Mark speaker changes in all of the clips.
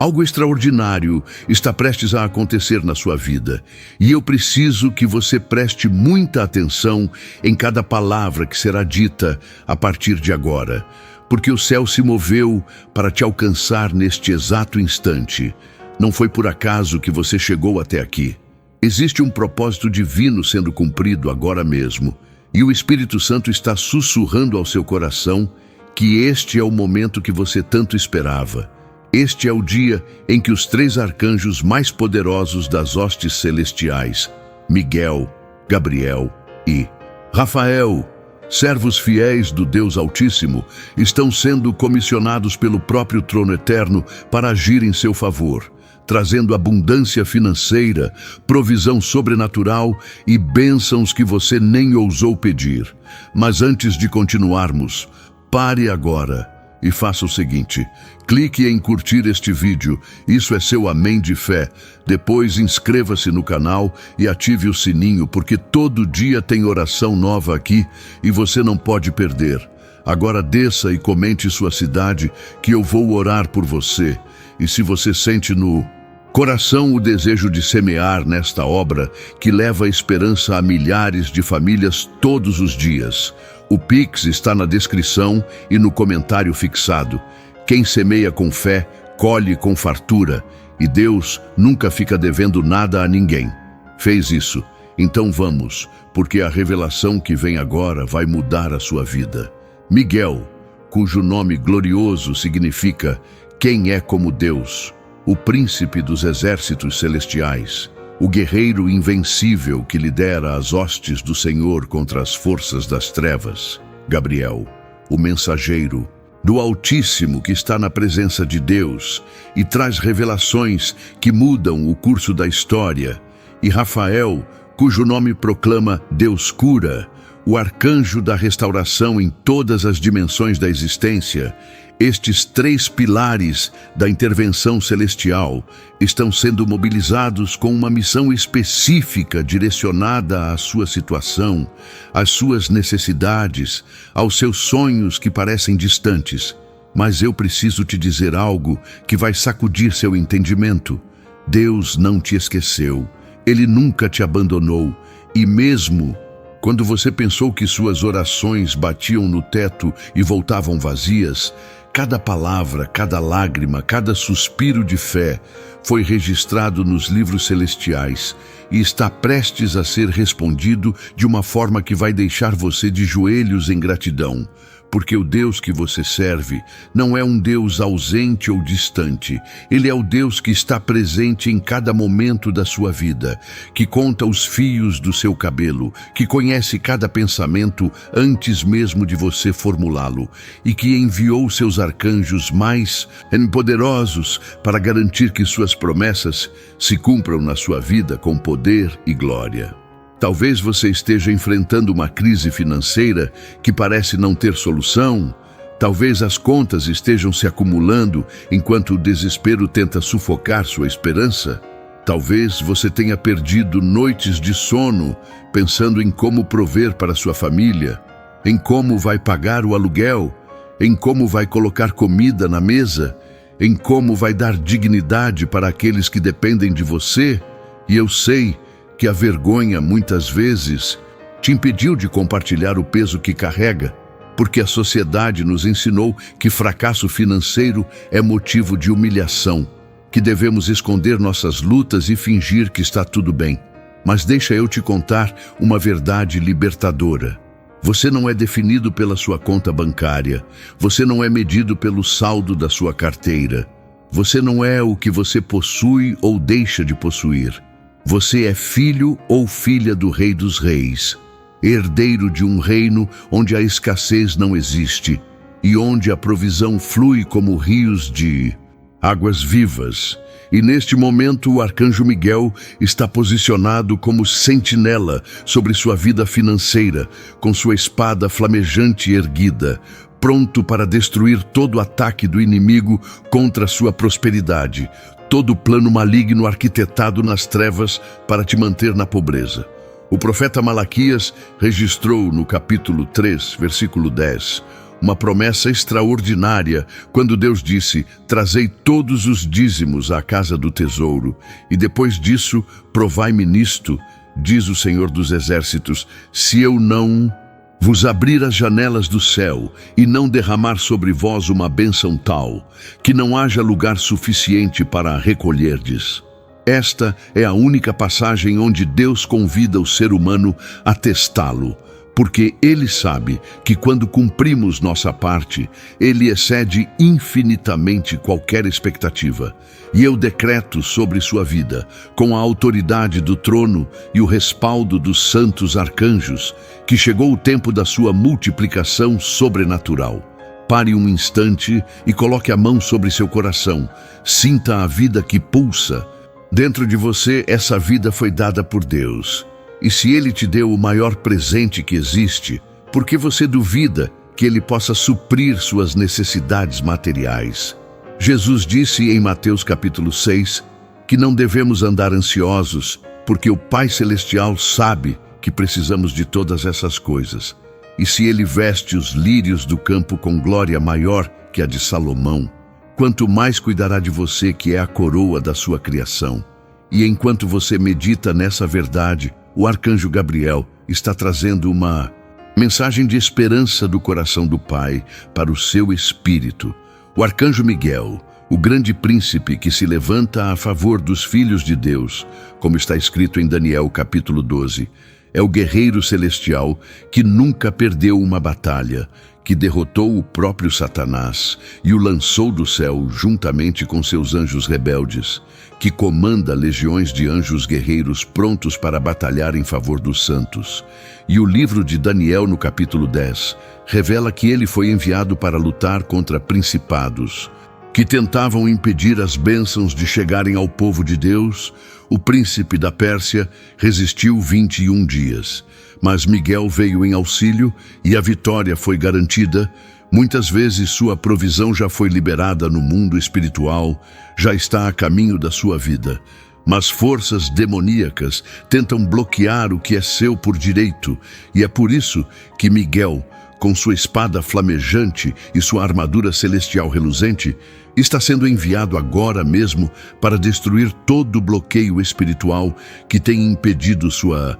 Speaker 1: Algo extraordinário está prestes a acontecer na sua vida, e eu preciso que você preste muita atenção em cada palavra que será dita a partir de agora, porque o céu se moveu para te alcançar neste exato instante. Não foi por acaso que você chegou até aqui. Existe um propósito divino sendo cumprido agora mesmo, e o Espírito Santo está sussurrando ao seu coração que este é o momento que você tanto esperava. Este é o dia em que os 3 arcanjos mais poderosos das hostes celestiais, Miguel, Gabriel e Rafael, servos fiéis do Deus Altíssimo, estão sendo comissionados pelo próprio trono eterno para agir em seu favor, trazendo abundância financeira, provisão sobrenatural e bênçãos que você nem ousou pedir. Mas antes de continuarmos, pare agora e faça o seguinte: clique em curtir este vídeo, isso é seu amém de fé. Depois inscreva-se no canal e ative o sininho, porque todo dia tem oração nova aqui e você não pode perder. Agora desça e comente sua cidade, que eu vou orar por você. E se você sente no coração o desejo de semear nesta obra que leva a esperança a milhares de famílias todos os dias, o Pix está na descrição e no comentário fixado. Quem semeia com fé, colhe com fartura, e Deus nunca fica devendo nada a ninguém. Fez isso? Então vamos, porque a revelação que vem agora vai mudar a sua vida. Miguel, cujo nome glorioso significa quem é como Deus, o príncipe dos exércitos celestiais, o guerreiro invencível que lidera as hostes do Senhor contra as forças das trevas. Gabriel, o mensageiro do Altíssimo que está na presença de Deus e traz revelações que mudam o curso da história. E Rafael, cujo nome proclama Deus cura, o arcanjo da restauração em todas as dimensões da existência. Estes 3 pilares da intervenção celestial estão sendo mobilizados com uma missão específica direcionada à sua situação, às suas necessidades, aos seus sonhos que parecem distantes. Mas eu preciso te dizer algo que vai sacudir seu entendimento. Deus não te esqueceu, Ele nunca te abandonou, e mesmo quando você pensou que suas orações batiam no teto e voltavam vazias, cada palavra, cada lágrima, cada suspiro de fé foi registrado nos livros celestiais e está prestes a ser respondido de uma forma que vai deixar você de joelhos em gratidão. Porque o Deus que você serve não é um Deus ausente ou distante. Ele é o Deus que está presente em cada momento da sua vida, que conta os fios do seu cabelo, que conhece cada pensamento antes mesmo de você formulá-lo, e que enviou seus arcanjos mais poderosos para garantir que suas promessas se cumpram na sua vida com poder e glória. Talvez você esteja enfrentando uma crise financeira que parece não ter solução. Talvez as contas estejam se acumulando enquanto o desespero tenta sufocar sua esperança. Talvez você tenha perdido noites de sono pensando em como prover para sua família, em como vai pagar o aluguel, em como vai colocar comida na mesa, em como vai dar dignidade para aqueles que dependem de você. E eu sei que a vergonha, muitas vezes, te impediu de compartilhar o peso que carrega, porque a sociedade nos ensinou que fracasso financeiro é motivo de humilhação, que devemos esconder nossas lutas e fingir que está tudo bem. Mas deixa eu te contar uma verdade libertadora. Você não é definido pela sua conta bancária, você não é medido pelo saldo da sua carteira, você não é o que você possui ou deixa de possuir. Você é filho ou filha do Rei dos Reis, herdeiro de um reino onde a escassez não existe e onde a provisão flui como rios de águas vivas. E neste momento o arcanjo Miguel está posicionado como sentinela sobre sua vida financeira, com sua espada flamejante erguida, pronto para destruir todo ataque do inimigo contra sua prosperidade, todo plano maligno arquitetado nas trevas para te manter na pobreza. O profeta Malaquias registrou no capítulo 3, versículo 10, uma promessa extraordinária, quando Deus disse: trazei todos os dízimos à casa do tesouro, e depois disso, provai-me nisto, diz o Senhor dos Exércitos, se eu não vos abrir as janelas do céu e não derramar sobre vós uma bênção tal, que não haja lugar suficiente para a recolherdes. Esta é a única passagem onde Deus convida o ser humano a testá-lo, porque Ele sabe que quando cumprimos nossa parte, Ele excede infinitamente qualquer expectativa. E eu decreto sobre sua vida, com a autoridade do trono e o respaldo dos santos arcanjos, que chegou o tempo da sua multiplicação sobrenatural. Pare um instante e coloque a mão sobre seu coração. Sinta a vida que pulsa. Dentro de você, essa vida foi dada por Deus. E se Ele te deu o maior presente que existe, por que você duvida que Ele possa suprir suas necessidades materiais? Jesus disse em Mateus capítulo 6 que não devemos andar ansiosos, porque o Pai Celestial sabe que precisamos de todas essas coisas. E se Ele veste os lírios do campo com glória maior que a de Salomão, quanto mais cuidará de você, que é a coroa da sua criação. E enquanto você medita nessa verdade, o arcanjo Gabriel está trazendo uma mensagem de esperança do coração do Pai para o seu espírito. O arcanjo Miguel, o grande príncipe que se levanta a favor dos filhos de Deus, como está escrito em Daniel capítulo 12, é o guerreiro celestial que nunca perdeu uma batalha, que derrotou o próprio Satanás e o lançou do céu juntamente com seus anjos rebeldes, que comanda legiões de anjos guerreiros prontos para batalhar em favor dos santos. E o livro de Daniel, no capítulo 10, revela que ele foi enviado para lutar contra principados, que tentavam impedir as bênçãos de chegarem ao povo de Deus. O príncipe da Pérsia resistiu 21 dias, mas Miguel veio em auxílio e a vitória foi garantida. Muitas vezes sua provisão já foi liberada no mundo espiritual, já está a caminho da sua vida. Mas forças demoníacas tentam bloquear o que é seu por direito, e é por isso que Miguel, com sua espada flamejante e sua armadura celestial reluzente, está sendo enviado agora mesmo para destruir todo o bloqueio espiritual que tem impedido sua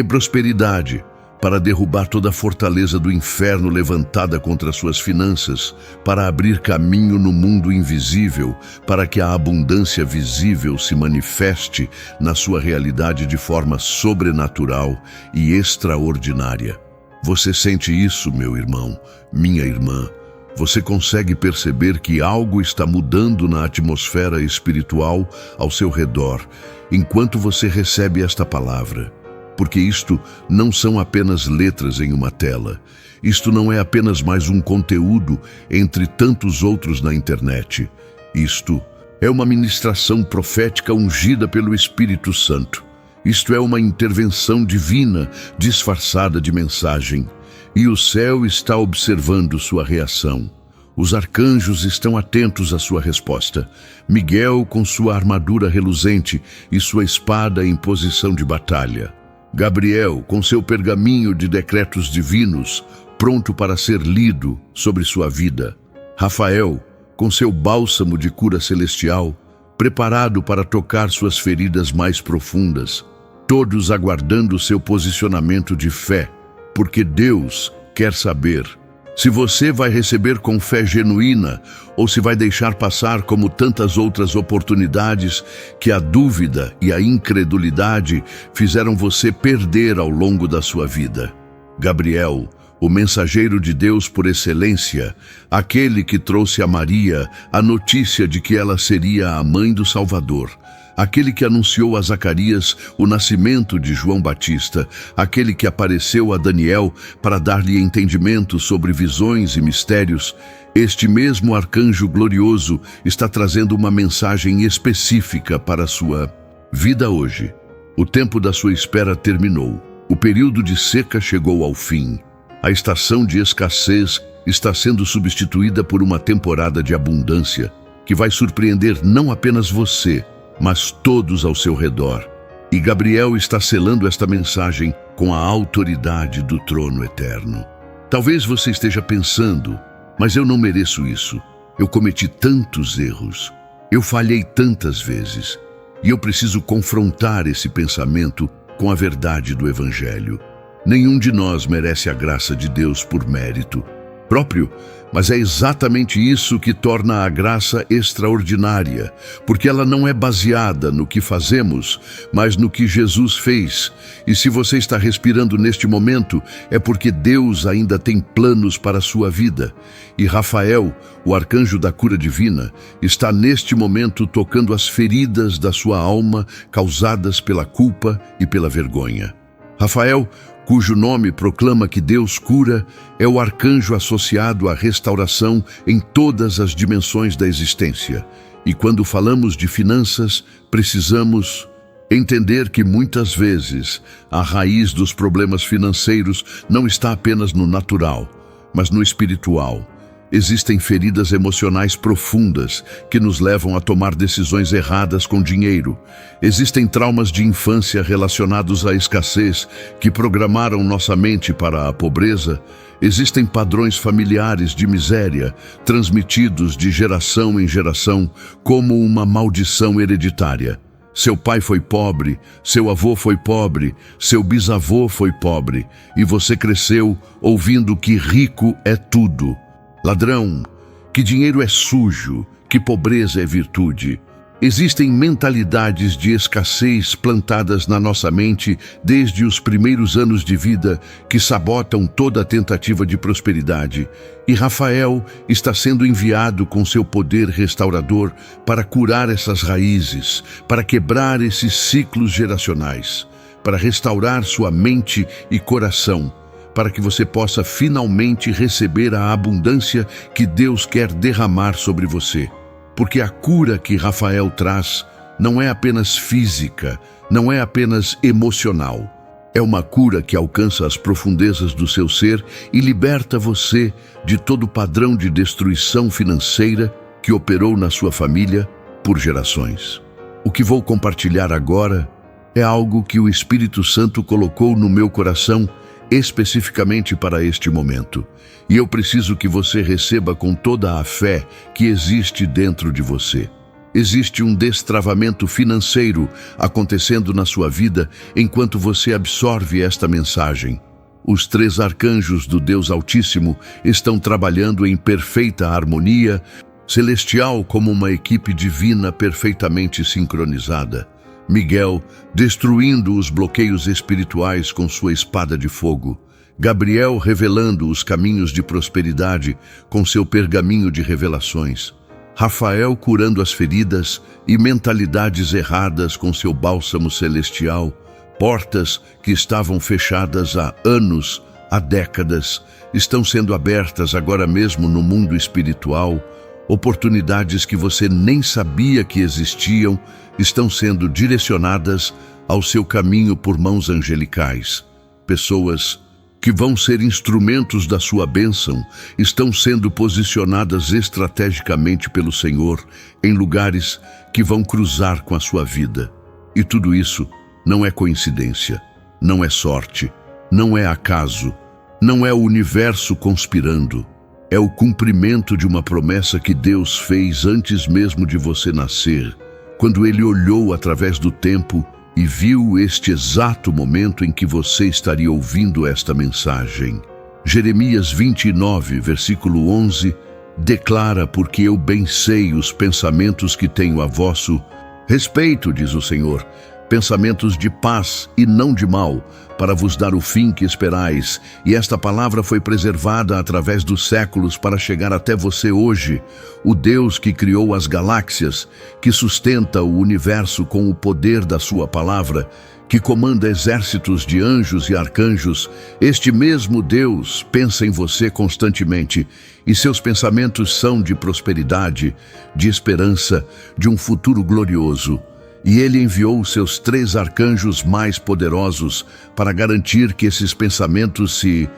Speaker 1: prosperidade, para derrubar toda a fortaleza do inferno levantada contra suas finanças, para abrir caminho no mundo invisível, para que a abundância visível se manifeste na sua realidade de forma sobrenatural e extraordinária. Você sente isso, meu irmão, minha irmã? Você consegue perceber que algo está mudando na atmosfera espiritual ao seu redor, enquanto você recebe esta palavra? Porque isto não são apenas letras em uma tela. Isto não é apenas mais um conteúdo entre tantos outros na internet. Isto é uma ministração profética ungida pelo Espírito Santo. Isto é uma intervenção divina disfarçada de mensagem. E o céu está observando sua reação. Os arcanjos estão atentos à sua resposta. Miguel com sua armadura reluzente e sua espada em posição de batalha. Gabriel com seu pergaminho de decretos divinos, pronto para ser lido sobre sua vida. Rafael com seu bálsamo de cura celestial, preparado para tocar suas feridas mais profundas. Todos aguardando seu posicionamento de fé, porque Deus quer saber se você vai receber com fé genuína ou se vai deixar passar como tantas outras oportunidades que a dúvida e a incredulidade fizeram você perder ao longo da sua vida. Gabriel, o mensageiro de Deus por excelência, aquele que trouxe a Maria a notícia de que ela seria a mãe do Salvador, aquele que anunciou a Zacarias o nascimento de João Batista, aquele que apareceu a Daniel para dar-lhe entendimento sobre visões e mistérios, este mesmo arcanjo glorioso está trazendo uma mensagem específica para a sua vida hoje. O tempo da sua espera terminou. O período de seca chegou ao fim. A estação de escassez está sendo substituída por uma temporada de abundância que vai surpreender não apenas você, mas todos ao seu redor. E Gabriel está selando esta mensagem com a autoridade do trono eterno. Talvez você esteja pensando, mas eu não mereço isso. Eu cometi tantos erros. Eu falhei tantas vezes. E eu preciso confrontar esse pensamento com a verdade do Evangelho. Nenhum de nós merece a graça de Deus por mérito próprio, mas é exatamente isso que torna a graça extraordinária, porque ela não é baseada no que fazemos, mas no que Jesus fez. E se você está respirando neste momento, é porque Deus ainda tem planos para a sua vida. E Rafael, o arcanjo da cura divina, está neste momento tocando as feridas da sua alma causadas pela culpa e pela vergonha. Rafael, cujo nome proclama que Deus cura, é o arcanjo associado à restauração em todas as dimensões da existência. E quando falamos de finanças, precisamos entender que muitas vezes a raiz dos problemas financeiros não está apenas no natural, mas no espiritual. Existem feridas emocionais profundas que nos levam a tomar decisões erradas com dinheiro. Existem traumas de infância relacionados à escassez que programaram nossa mente para a pobreza. Existem padrões familiares de miséria transmitidos de geração em geração como uma maldição hereditária. Seu pai foi pobre, seu avô foi pobre, seu bisavô foi pobre, e você cresceu ouvindo que rico é tudo. Ladrão, que dinheiro é sujo, que pobreza é virtude. Existem mentalidades de escassez plantadas na nossa mente desde os primeiros anos de vida que sabotam toda a tentativa de prosperidade. E Rafael está sendo enviado com seu poder restaurador para curar essas raízes, para quebrar esses ciclos geracionais, para restaurar sua mente e coração, para que você possa finalmente receber a abundância que Deus quer derramar sobre você. Porque a cura que Rafael traz não é apenas física, não é apenas emocional. É uma cura que alcança as profundezas do seu ser e liberta você de todo padrão de destruição financeira que operou na sua família por gerações. O que vou compartilhar agora é algo que o Espírito Santo colocou no meu coração especificamente para este momento. E eu preciso que você receba com toda a fé que existe dentro de você. Existe um destravamento financeiro acontecendo na sua vida enquanto você absorve esta mensagem. Os 3 arcanjos do Deus Altíssimo estão trabalhando em perfeita harmonia celestial como uma equipe divina perfeitamente sincronizada. Miguel, destruindo os bloqueios espirituais com sua espada de fogo. Gabriel, revelando os caminhos de prosperidade com seu pergaminho de revelações. Rafael, curando as feridas e mentalidades erradas com seu bálsamo celestial. Portas que estavam fechadas há anos, há décadas, estão sendo abertas agora mesmo no mundo espiritual. Oportunidades que você nem sabia que existiam estão sendo direcionadas ao seu caminho por mãos angelicais. Pessoas que vão ser instrumentos da sua bênção estão sendo posicionadas estrategicamente pelo Senhor em lugares que vão cruzar com a sua vida. E tudo isso não é coincidência, não é sorte, não é acaso, não é o universo conspirando. É o cumprimento de uma promessa que Deus fez antes mesmo de você nascer, quando Ele olhou através do tempo e viu este exato momento em que você estaria ouvindo esta mensagem. Jeremias 29, versículo 11, declara: porque eu bem sei os pensamentos que tenho a vosso respeito, diz o Senhor, pensamentos de paz e não de mal, para vos dar o fim que esperais. E esta palavra foi preservada através dos séculos para chegar até você hoje. O Deus que criou as galáxias, que sustenta o universo com o poder da sua palavra, que comanda exércitos de anjos e arcanjos, este mesmo Deus pensa em você constantemente, e seus pensamentos são de prosperidade, de esperança, de um futuro glorioso. E Ele enviou os seus 3 arcanjos mais poderosos para garantir que esses pensamentos se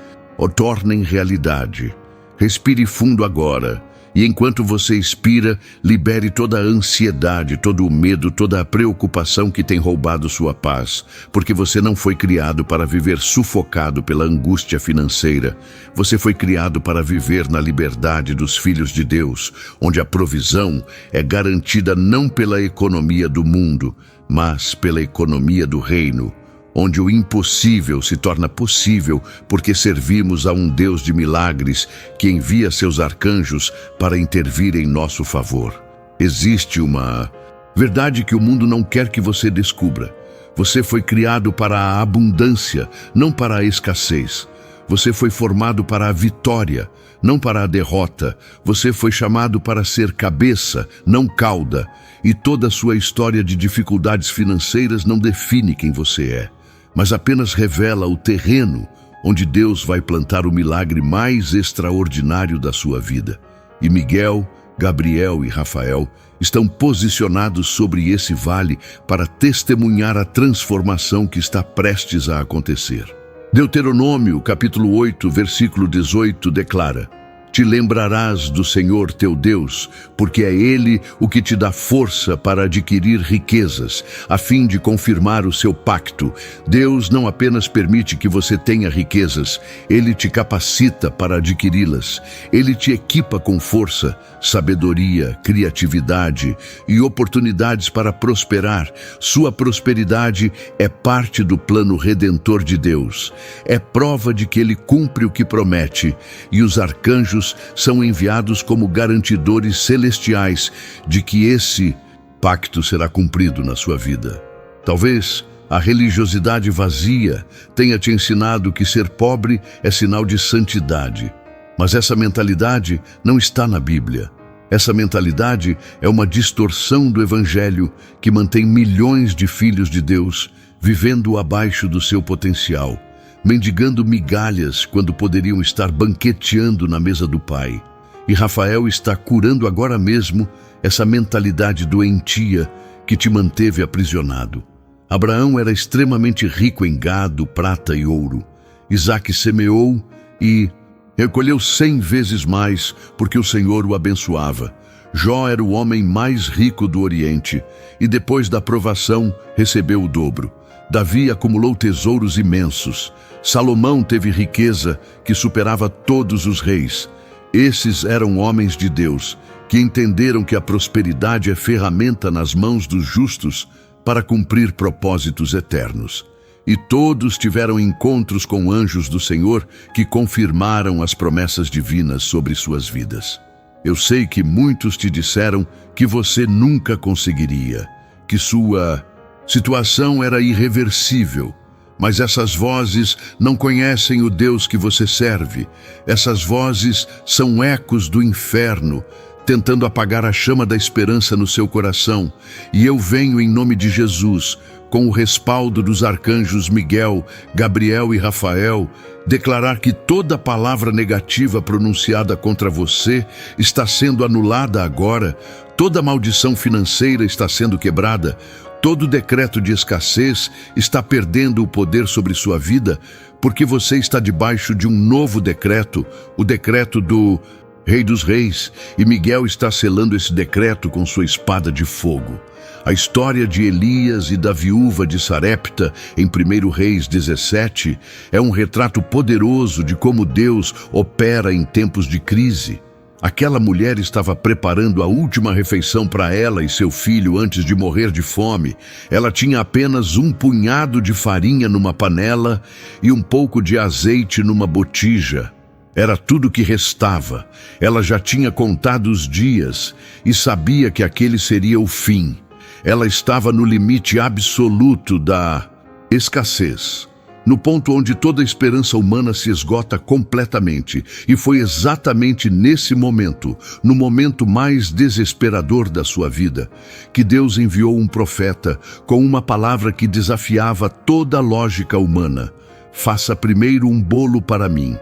Speaker 1: tornem realidade. Respire fundo agora E enquanto você expira, libere toda a ansiedade, todo o medo, toda a preocupação que tem roubado sua paz, porque você não foi criado para viver sufocado pela angústia financeira. Você foi criado para viver na liberdade dos filhos de Deus, onde a provisão é garantida não pela economia do mundo, mas pela economia do reino, onde o impossível se torna possível porque servimos a um Deus de milagres que envia seus arcanjos para intervir em nosso favor. Existe uma verdade que o mundo não quer que você descubra. Você foi criado para a abundância, não para a escassez. Você foi formado para a vitória, não para a derrota. Você foi chamado para ser cabeça, não cauda. E toda a sua história de dificuldades financeiras não define quem você é, mas apenas revela o terreno onde Deus vai plantar o milagre mais extraordinário da sua vida. E Miguel, Gabriel e Rafael estão posicionados sobre esse vale para testemunhar a transformação que está prestes a acontecer. Deuteronômio, capítulo 8, versículo 18, declara: Te lembrarás do Senhor teu Deus, porque é Ele o que te dá força para adquirir riquezas, a fim de confirmar o seu pacto. Deus não apenas permite que você tenha riquezas, Ele te capacita para adquiri-las. Ele te equipa com força, sabedoria, criatividade e oportunidades para prosperar. Sua prosperidade é parte do plano redentor de Deus. É prova de que Ele cumpre o que promete, e os arcanjos são enviados como garantidores celestiais de que esse pacto será cumprido na sua vida. Talvez a religiosidade vazia tenha te ensinado que ser pobre é sinal de santidade, mas essa mentalidade não está na Bíblia. Essa mentalidade é uma distorção do Evangelho que mantém milhões de filhos de Deus vivendo abaixo do seu potencial, mendigando migalhas quando poderiam estar banqueteando na mesa do Pai. E Rafael está curando agora mesmo essa mentalidade doentia que te manteve aprisionado. Abraão era extremamente rico em gado, prata e ouro. Isaac semeou e recolheu 100 vezes mais porque o Senhor o abençoava. Jó era o homem mais rico do Oriente e depois da provação recebeu o dobro. Davi acumulou tesouros imensos. Salomão teve riqueza que superava todos os reis. Esses eram homens de Deus, que entenderam que a prosperidade é ferramenta nas mãos dos justos para cumprir propósitos eternos. E todos tiveram encontros com anjos do Senhor que confirmaram as promessas divinas sobre suas vidas. Eu sei que muitos te disseram que você nunca conseguiria, que sua situação era irreversível. Mas essas vozes não conhecem o Deus que você serve. Essas vozes são ecos do inferno, tentando apagar a chama da esperança no seu coração. E eu venho em nome de Jesus, com o respaldo dos arcanjos Miguel, Gabriel e Rafael, declarar que toda palavra negativa pronunciada contra você está sendo anulada agora, toda maldição financeira está sendo quebrada, todo decreto de escassez está perdendo o poder sobre sua vida, porque você está debaixo de um novo decreto, o decreto do Rei dos Reis, e Miguel está selando esse decreto com sua espada de fogo. A história de Elias e da viúva de Sarepta, em 1 Reis 17, é um retrato poderoso de como Deus opera em tempos de crise. Aquela mulher estava preparando a última refeição para ela e seu filho antes de morrer de fome. Ela tinha apenas um punhado de farinha numa panela e um pouco de azeite numa botija. Era tudo que restava. Ela já tinha contado os dias e sabia que aquele seria o fim. Ela estava no limite absoluto da escassez, no ponto onde toda a esperança humana se esgota completamente. E foi exatamente nesse momento, no momento mais desesperador da sua vida, que Deus enviou um profeta com uma palavra que desafiava toda a lógica humana. Faça primeiro um bolo para mim,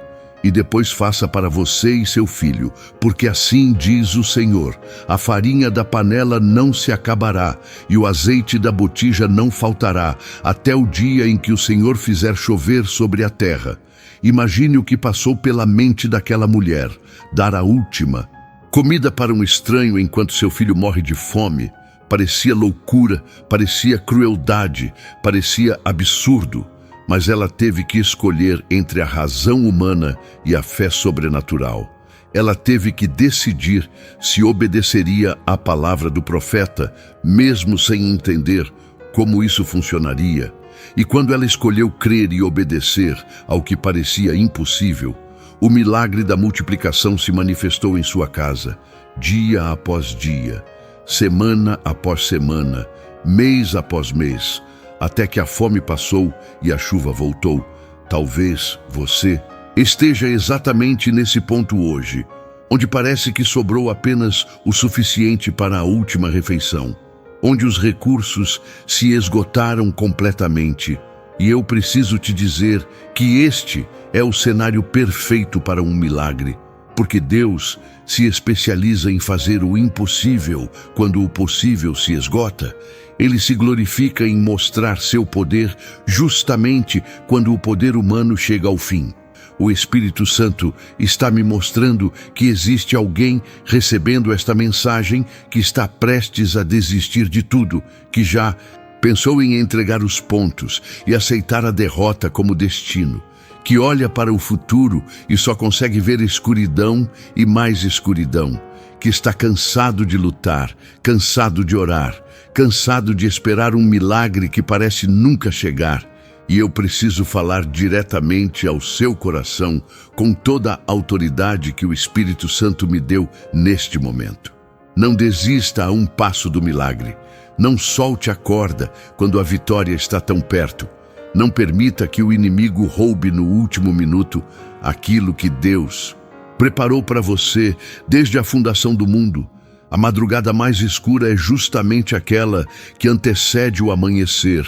Speaker 1: e depois faça para você e seu filho, porque assim diz o Senhor: a farinha da panela não se acabará, e o azeite da botija não faltará, até o dia em que o Senhor fizer chover sobre a terra. Imagine o que passou pela mente daquela mulher: dar a última Comida para um estranho enquanto seu filho morre de fome. Parecia loucura, parecia crueldade, parecia absurdo. Mas ela teve que escolher entre a razão humana e a fé sobrenatural. Ela teve que decidir se obedeceria à palavra do profeta, mesmo sem entender como isso funcionaria. E quando ela escolheu crer e obedecer ao que parecia impossível, o milagre da multiplicação se manifestou em sua casa, dia após dia, semana após semana, mês após mês, até que a fome passou e a chuva voltou. Talvez você esteja exatamente nesse ponto hoje, onde parece que sobrou apenas o suficiente para a última refeição, onde os recursos se esgotaram completamente. E eu preciso te dizer que este é o cenário perfeito para um milagre, porque Deus se especializa em fazer o impossível quando o possível se esgota. Ele se glorifica em mostrar seu poder justamente quando o poder humano chega ao fim. O Espírito Santo está me mostrando que existe alguém recebendo esta mensagem que está prestes a desistir de tudo, que já pensou em entregar os pontos e aceitar a derrota como destino, que olha para o futuro e só consegue ver escuridão e mais escuridão, que está cansado de lutar, cansado de orar, cansado de esperar um milagre que parece nunca chegar. E eu preciso falar diretamente ao seu coração com toda a autoridade que o Espírito Santo me deu neste momento. Não desista a um passo do milagre. Não solte a corda quando a vitória está tão perto. Não permita que o inimigo roube no último minuto aquilo que Deus preparou para você desde a fundação do mundo. A madrugada mais escura é justamente aquela que antecede o amanhecer,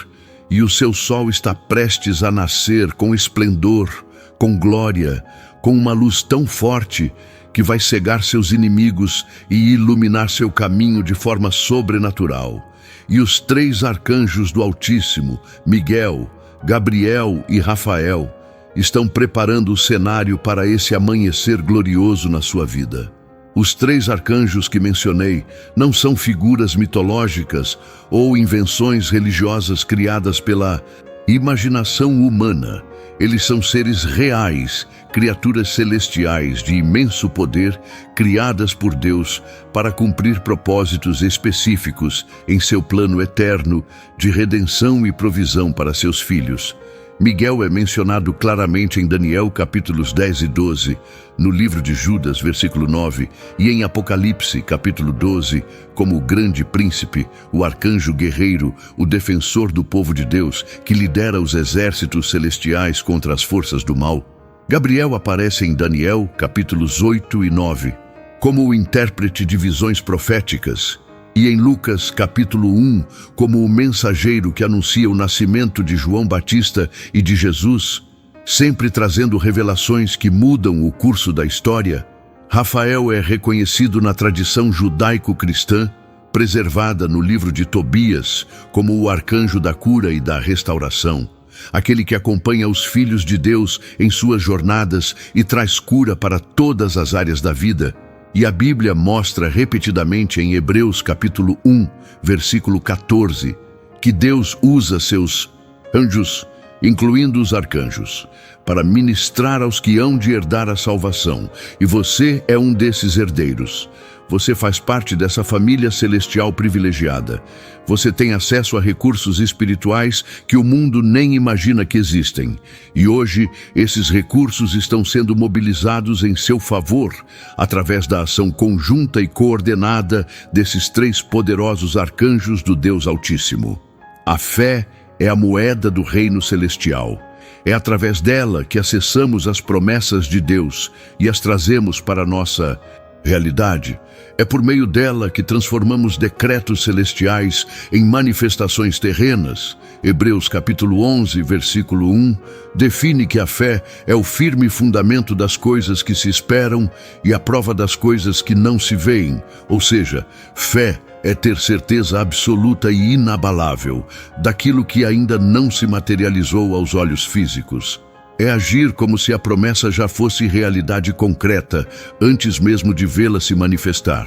Speaker 1: e o seu sol está prestes a nascer com esplendor, com glória, com uma luz tão forte que vai cegar seus inimigos e iluminar seu caminho de forma sobrenatural. E os 3 arcanjos do Altíssimo, Miguel, Gabriel e Rafael, estão preparando o cenário para esse amanhecer glorioso na sua vida. Os 3 arcanjos que mencionei não são figuras mitológicas ou invenções religiosas criadas pela imaginação humana. Eles são seres reais, criaturas celestiais de imenso poder, criadas por Deus para cumprir propósitos específicos em seu plano eterno de redenção e provisão para seus filhos. Miguel é mencionado claramente em Daniel capítulos 10 e 12, no livro de Judas, versículo 9, e em Apocalipse, capítulo 12, como o grande príncipe, o arcanjo guerreiro, o defensor do povo de Deus, que lidera os exércitos celestiais contra as forças do mal. Gabriel aparece em Daniel, capítulos 8 e 9, como o intérprete de visões proféticas, e em Lucas, capítulo 1, como o mensageiro que anuncia o nascimento de João Batista e de Jesus, sempre trazendo revelações que mudam o curso da história. Rafael é reconhecido na tradição judaico-cristã, preservada no livro de Tobias, como o arcanjo da cura e da restauração, aquele que acompanha os filhos de Deus em suas jornadas e traz cura para todas as áreas da vida. E a Bíblia mostra repetidamente em Hebreus capítulo 1, versículo 14, que Deus usa seus anjos, incluindo os arcanjos, para ministrar aos que hão de herdar a salvação. E você é um desses herdeiros. Você faz parte dessa família celestial privilegiada. Você tem acesso a recursos espirituais que o mundo nem imagina que existem. E hoje, esses recursos estão sendo mobilizados em seu favor, através da ação conjunta e coordenada desses 3 poderosos arcanjos do Deus Altíssimo. A fé é a moeda do reino celestial. É através dela que acessamos as promessas de Deus e as trazemos para a nossa realidade. É por meio dela que transformamos decretos celestiais em manifestações terrenas. Hebreus capítulo 11, versículo 1, define que a fé é o firme fundamento das coisas que se esperam e a prova das coisas que não se veem. Ou seja, fé é ter certeza absoluta e inabalável daquilo que ainda não se materializou aos olhos físicos. É agir como se a promessa já fosse realidade concreta, antes mesmo de vê-la se manifestar.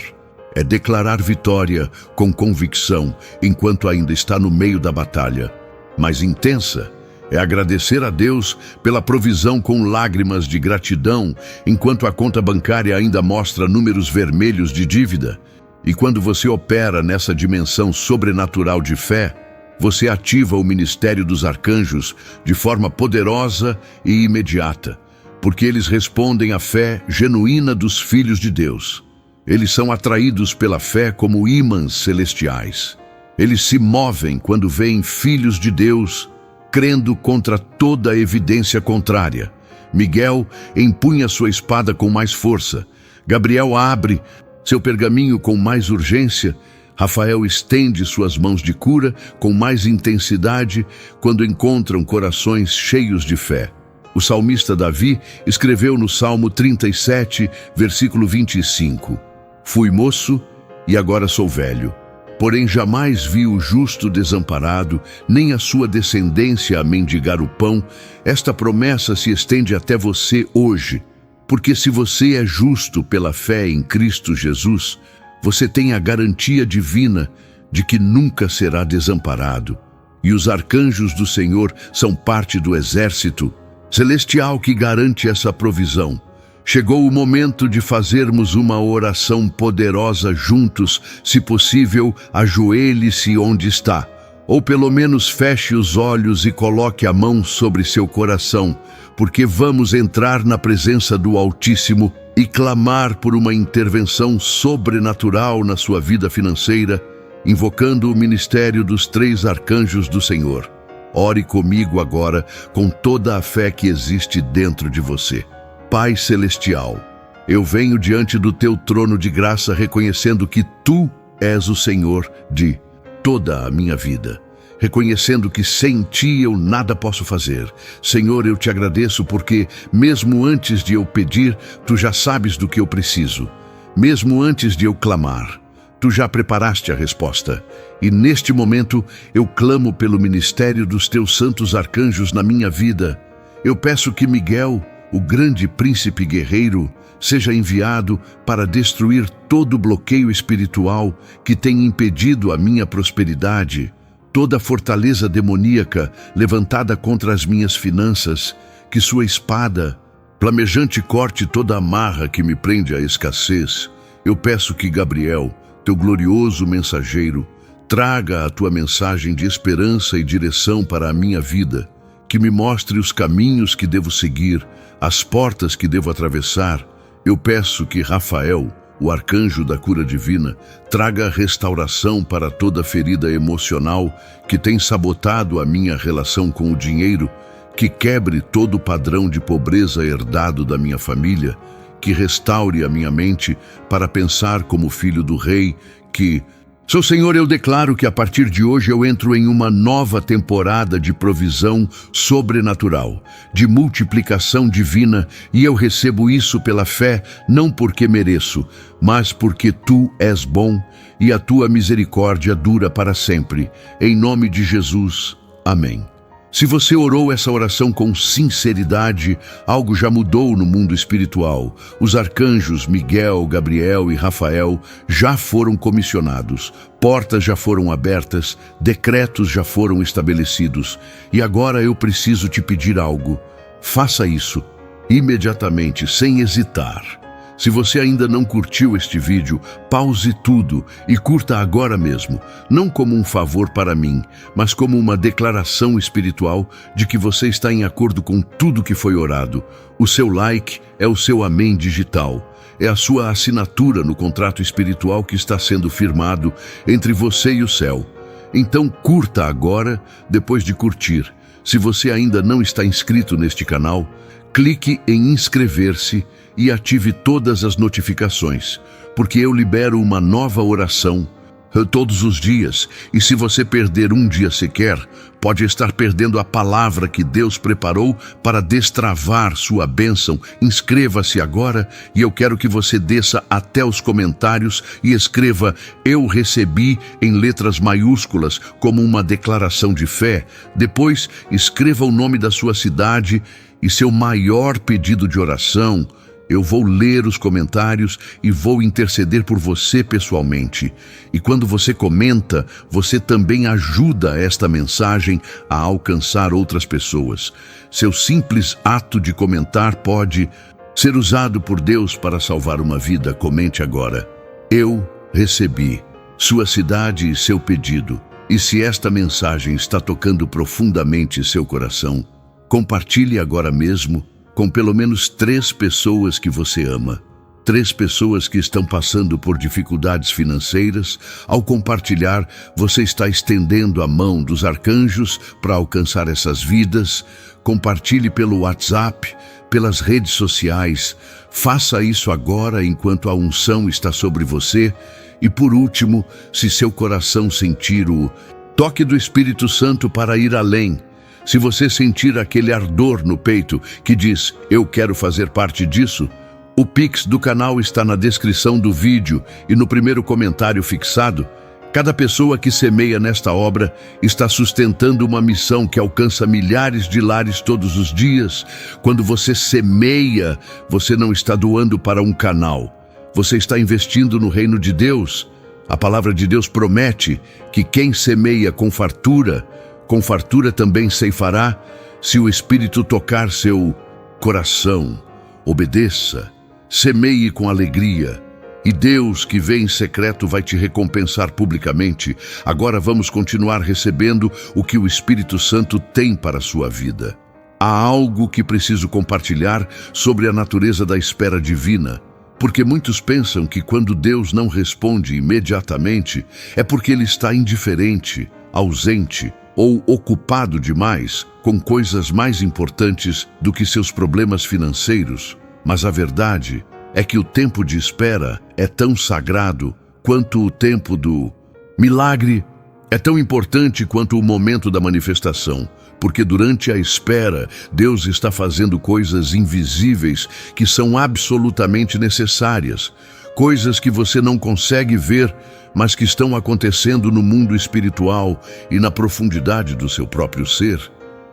Speaker 1: É declarar vitória com convicção, enquanto ainda está no meio da batalha. Mais intensa é agradecer a Deus pela provisão com lágrimas de gratidão, enquanto a conta bancária ainda mostra números vermelhos de dívida. E quando você opera nessa dimensão sobrenatural de fé, você ativa o ministério dos arcanjos de forma poderosa e imediata, porque eles respondem à fé genuína dos filhos de Deus. Eles são atraídos pela fé como ímãs celestiais. Eles se movem quando veem filhos de Deus crendo contra toda a evidência contrária. Miguel empunha sua espada com mais força. Gabriel abre seu pergaminho com mais urgência. Rafael estende suas mãos de cura com mais intensidade quando encontram corações cheios de fé. O salmista Davi escreveu no Salmo 37, versículo 25: Fui moço e agora sou velho, porém jamais vi o justo desamparado, nem a sua descendência a mendigar o pão. Esta promessa se estende até você hoje, porque se você é justo pela fé em Cristo Jesus, você tem a garantia divina de que nunca será desamparado. E os arcanjos do Senhor são parte do exército celestial que garante essa provisão. Chegou o momento de fazermos uma oração poderosa juntos. Se possível, ajoelhe-se onde está, ou pelo menos feche os olhos e coloque a mão sobre seu coração, porque vamos entrar na presença do Altíssimo e clamar por uma intervenção sobrenatural na sua vida financeira, invocando o ministério dos 3 arcanjos do Senhor. Ore comigo agora com toda a fé que existe dentro de você. Pai Celestial, eu venho diante do Teu trono de graça reconhecendo que Tu és o Senhor de toda a minha vida. Reconhecendo que sem Ti eu nada posso fazer. Senhor, eu Te agradeço porque, mesmo antes de eu pedir, Tu já sabes do que eu preciso. Mesmo antes de eu clamar, Tu já preparaste a resposta. E neste momento eu clamo pelo ministério dos Teus santos arcanjos na minha vida. Eu peço que Miguel, o grande príncipe guerreiro, seja enviado para destruir todo bloqueio espiritual que tem impedido a minha prosperidade, toda fortaleza demoníaca levantada contra as minhas finanças, que sua espada flamejante corte toda a amarra que me prende à escassez. Eu peço que Gabriel, teu glorioso mensageiro, traga a tua mensagem de esperança e direção para a minha vida, que me mostre os caminhos que devo seguir, as portas que devo atravessar. Eu peço que Rafael, o arcanjo da cura divina, traga restauração para toda ferida emocional que tem sabotado a minha relação com o dinheiro, que quebre todo o padrão de pobreza herdado da minha família, que restaure a minha mente para pensar como filho do rei, que... Seu Senhor, eu declaro que a partir de hoje eu entro em uma nova temporada de provisão sobrenatural, de multiplicação divina, e eu recebo isso pela fé, não porque mereço, mas porque Tu és bom e a Tua misericórdia dura para sempre. Em nome de Jesus, amém. Se você orou essa oração com sinceridade, algo já mudou no mundo espiritual. Os arcanjos Miguel, Gabriel e Rafael já foram comissionados, portas já foram abertas, decretos já foram estabelecidos. E agora eu preciso te pedir algo. Faça isso imediatamente, sem hesitar. Se você ainda não curtiu este vídeo, pause tudo e curta agora mesmo, não como um favor para mim, mas como uma declaração espiritual de que você está em acordo com tudo que foi orado. O seu like é o seu amém digital, é a sua assinatura no contrato espiritual que está sendo firmado entre você e o céu. Então curta agora, depois de curtir. Se você ainda não está inscrito neste canal, clique em inscrever-se e ative todas as notificações, porque eu libero uma nova oração todos os dias. E se você perder um dia sequer, pode estar perdendo a palavra que Deus preparou para destravar sua bênção. Inscreva-se agora e eu quero que você desça até os comentários e escreva "Eu recebi" em letras maiúsculas como uma declaração de fé. Depois, escreva o nome da sua cidade e seu maior pedido de oração. Eu vou ler os comentários e vou interceder por você pessoalmente. E quando você comenta, você também ajuda esta mensagem a alcançar outras pessoas. Seu simples ato de comentar pode ser usado por Deus para salvar uma vida. Comente agora: "Eu recebi", sua cidade e seu pedido. E se esta mensagem está tocando profundamente seu coração, compartilhe agora mesmo com pelo menos 3 pessoas que você ama. 3 pessoas que estão passando por dificuldades financeiras. Ao compartilhar, você está estendendo a mão dos arcanjos para alcançar essas vidas. Compartilhe pelo WhatsApp, pelas redes sociais. Faça isso agora enquanto a unção está sobre você. E por último, se seu coração sentir o toque do Espírito Santo para ir além, se você sentir aquele ardor no peito que diz "Eu quero fazer parte disso", o Pix do canal está na descrição do vídeo e no primeiro comentário fixado. Cada pessoa que semeia nesta obra está sustentando uma missão que alcança milhares de lares todos os dias. Quando você semeia, você não está doando para um canal. Você está investindo no reino de Deus. A palavra de Deus promete que quem semeia com fartura também ceifará. Se o Espírito tocar seu coração, obedeça, semeie com alegria, e Deus, que vê em secreto, vai te recompensar publicamente. Agora vamos continuar recebendo o que o Espírito Santo tem para a sua vida. Há algo que preciso compartilhar sobre a natureza da espera divina, porque muitos pensam que quando Deus não responde imediatamente, é porque Ele está indiferente, ausente ou ocupado demais com coisas mais importantes do que seus problemas financeiros. Mas a verdade é que o tempo de espera é tão sagrado quanto o tempo do milagre, é tão importante quanto o momento da manifestação, porque durante a espera, Deus está fazendo coisas invisíveis que são absolutamente necessárias, coisas que você não consegue ver, mas que estão acontecendo no mundo espiritual e na profundidade do seu próprio ser.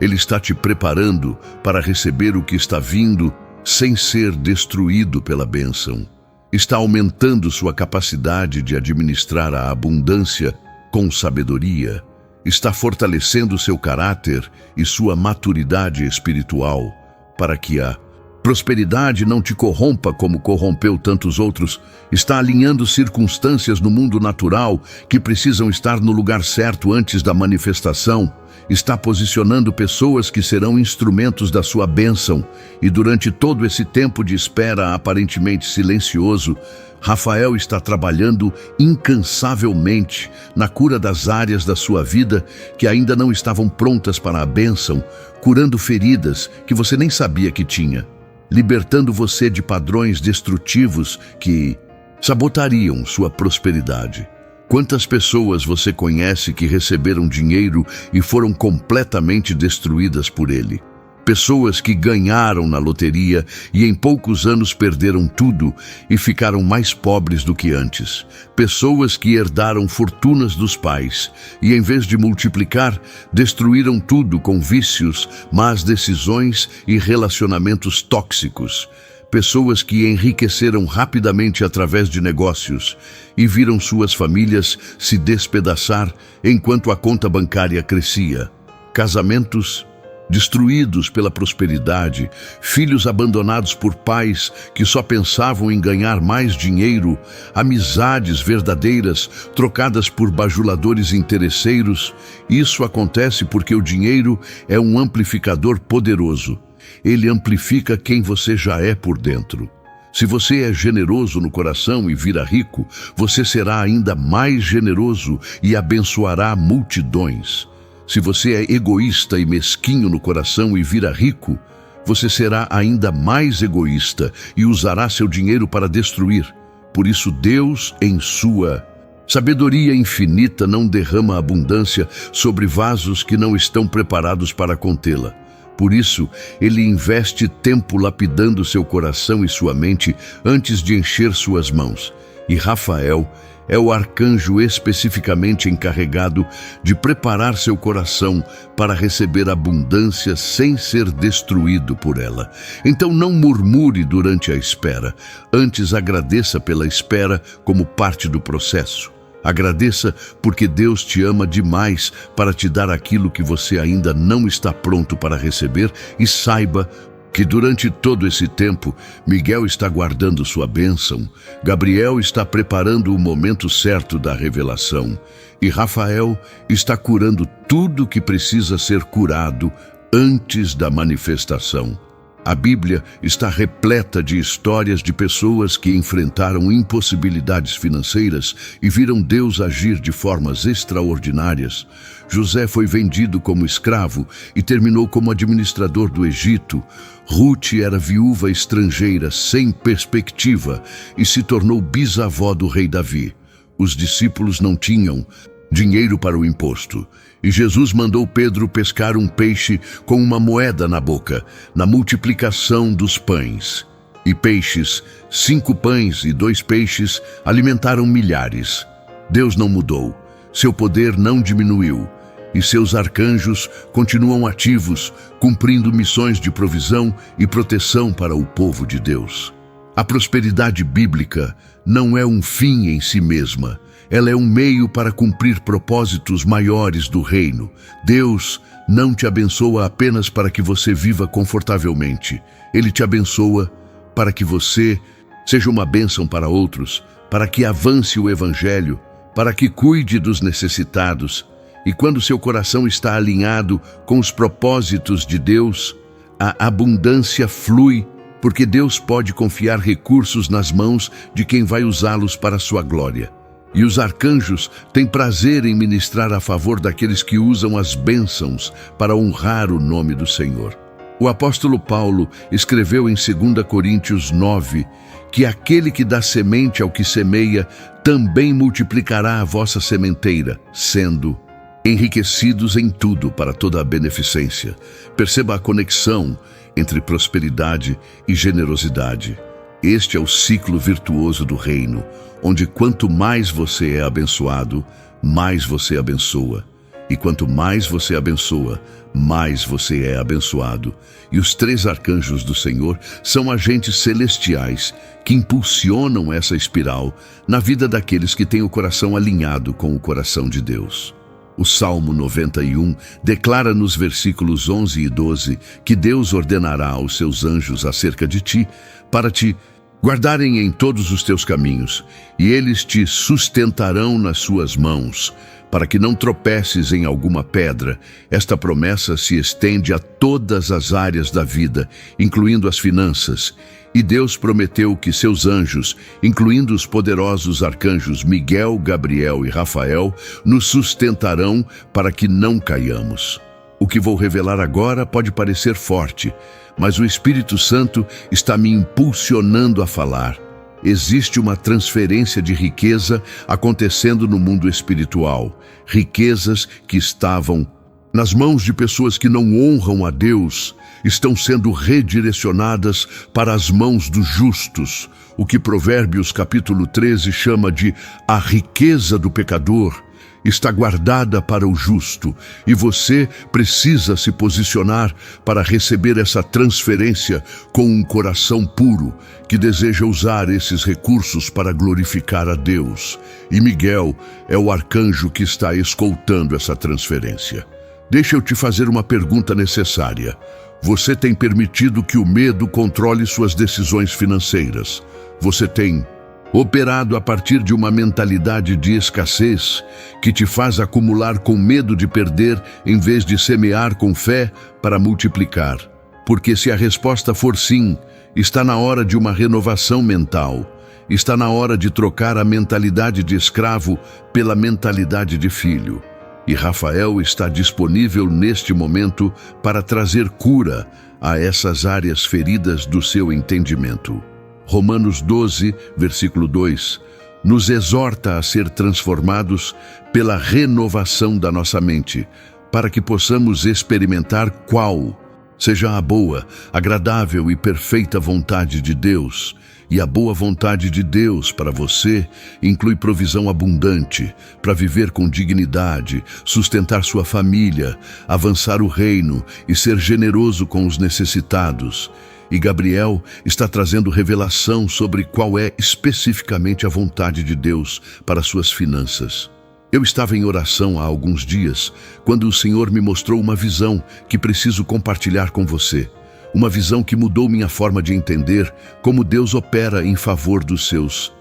Speaker 1: Ele está te preparando para receber o que está vindo sem ser destruído pela bênção. Está aumentando sua capacidade de administrar a abundância com sabedoria. Está fortalecendo seu caráter e sua maturidade espiritual para que a prosperidade não te corrompa como corrompeu tantos outros. Está alinhando circunstâncias no mundo natural que precisam estar no lugar certo antes da manifestação. Está posicionando pessoas que serão instrumentos da sua bênção. E durante todo esse tempo de espera aparentemente silencioso, Rafael está trabalhando incansavelmente na cura das áreas da sua vida que ainda não estavam prontas para a bênção, curando feridas que você nem sabia que tinha, libertando você de padrões destrutivos que sabotariam sua prosperidade. Quantas pessoas você conhece que receberam dinheiro e foram completamente destruídas por ele? Pessoas que ganharam na loteria e em poucos anos perderam tudo e ficaram mais pobres do que antes. Pessoas que herdaram fortunas dos pais e, em vez de multiplicar, destruíram tudo com vícios, más decisões e relacionamentos tóxicos. Pessoas que enriqueceram rapidamente através de negócios e viram suas famílias se despedaçar enquanto a conta bancária crescia. Casamentos destruídos pela prosperidade, filhos abandonados por pais que só pensavam em ganhar mais dinheiro, amizades verdadeiras trocadas por bajuladores interesseiros. Isso acontece porque o dinheiro é um amplificador poderoso. Ele amplifica quem você já é por dentro. Se você é generoso no coração e vira rico, você será ainda mais generoso e abençoará multidões. Se você é egoísta e mesquinho no coração e vira rico, você será ainda mais egoísta e usará seu dinheiro para destruir. Por isso, Deus, em sua Sabedoria infinita não derrama abundância sobre vasos que não estão preparados para contê-la. Por isso, ele investe tempo lapidando seu coração e sua mente antes de encher suas mãos. E Rafael é o arcanjo especificamente encarregado de preparar seu coração para receber abundância sem ser destruído por ela. Então não murmure durante a espera, antes agradeça pela espera como parte do processo. Agradeça porque Deus te ama demais para te dar aquilo que você ainda não está pronto para receber, e saiba que durante todo esse tempo, Miguel está guardando sua bênção, Gabriel está preparando o momento certo da revelação, e Rafael está curando tudo que precisa ser curado antes da manifestação. A Bíblia está repleta de histórias de pessoas que enfrentaram impossibilidades financeiras e viram Deus agir de formas extraordinárias. José foi vendido como escravo e terminou como administrador do Egito. Ruth era viúva estrangeira sem perspectiva e se tornou bisavó do rei Davi. Os discípulos não tinham dinheiro para o imposto, e Jesus mandou Pedro pescar um peixe com uma moeda na boca, na multiplicação dos pães. E peixes, 5 pães e 2 peixes, alimentaram milhares. Deus não mudou, seu poder não diminuiu, e seus arcanjos continuam ativos, cumprindo missões de provisão e proteção para o povo de Deus. A prosperidade bíblica não é um fim em si mesma. Ela é um meio para cumprir propósitos maiores do reino. Deus não te abençoa apenas para que você viva confortavelmente. Ele te abençoa para que você seja uma bênção para outros, para que avance o evangelho, para que cuide dos necessitados. E quando seu coração está alinhado com os propósitos de Deus, a abundância flui, porque Deus pode confiar recursos nas mãos de quem vai usá-los para a sua glória. E os arcanjos têm prazer em ministrar a favor daqueles que usam as bênçãos para honrar o nome do Senhor. O apóstolo Paulo escreveu em 2 Coríntios 9 que aquele que dá semente ao que semeia também multiplicará a vossa sementeira, sendo enriquecidos em tudo para toda a beneficência. Perceba a conexão entre prosperidade e generosidade. Este é o ciclo virtuoso do reino, onde quanto mais você é abençoado, mais você abençoa. E quanto mais você abençoa, mais você é abençoado. E os 3 arcanjos do Senhor são agentes celestiais que impulsionam essa espiral na vida daqueles que têm o coração alinhado com o coração de Deus. O Salmo 91 declara nos versículos 11 e 12 que Deus ordenará aos seus anjos acerca de ti, para te guardarem em todos os teus caminhos, e eles te sustentarão nas suas mãos, para que não tropeces em alguma pedra. Esta promessa se estende a todas as áreas da vida, incluindo as finanças. E Deus prometeu que seus anjos, incluindo os poderosos arcanjos Miguel, Gabriel e Rafael, nos sustentarão para que não caiamos. O que vou revelar agora pode parecer forte, mas o Espírito Santo está me impulsionando a falar. Existe uma transferência de riqueza acontecendo no mundo espiritual. Riquezas que estavam nas mãos de pessoas que não honram a Deus estão sendo redirecionadas para as mãos dos justos, o que Provérbios capítulo 13 chama de a riqueza do pecador. Está guardada para o justo, e você precisa se posicionar para receber essa transferência com um coração puro, que deseja usar esses recursos para glorificar a Deus. E Miguel é o arcanjo que está escoltando essa transferência. Deixa eu te fazer uma pergunta necessária. Você tem permitido que o medo controle suas decisões financeiras? Você tem operado a partir de uma mentalidade de escassez que te faz acumular com medo de perder em vez de semear com fé para multiplicar? Porque se a resposta for sim, está na hora de uma renovação mental. Está na hora de trocar a mentalidade de escravo pela mentalidade de filho. E Rafael está disponível neste momento para trazer cura a essas áreas feridas do seu entendimento. Romanos 12, versículo 2. nos exorta a ser transformados pela renovação da nossa mente, para que possamos experimentar qual seja a boa, agradável e perfeita vontade de Deus. E a boa vontade de Deus para você inclui provisão abundante para viver com dignidade, sustentar sua família, avançar o reino e ser generoso com os necessitados. E Gabriel está trazendo revelação sobre qual é especificamente a vontade de Deus para suas finanças. Eu estava em oração há alguns dias, quando o Senhor me mostrou uma visão que preciso compartilhar com você. Uma visão que mudou minha forma de entender como Deus opera em favor dos seus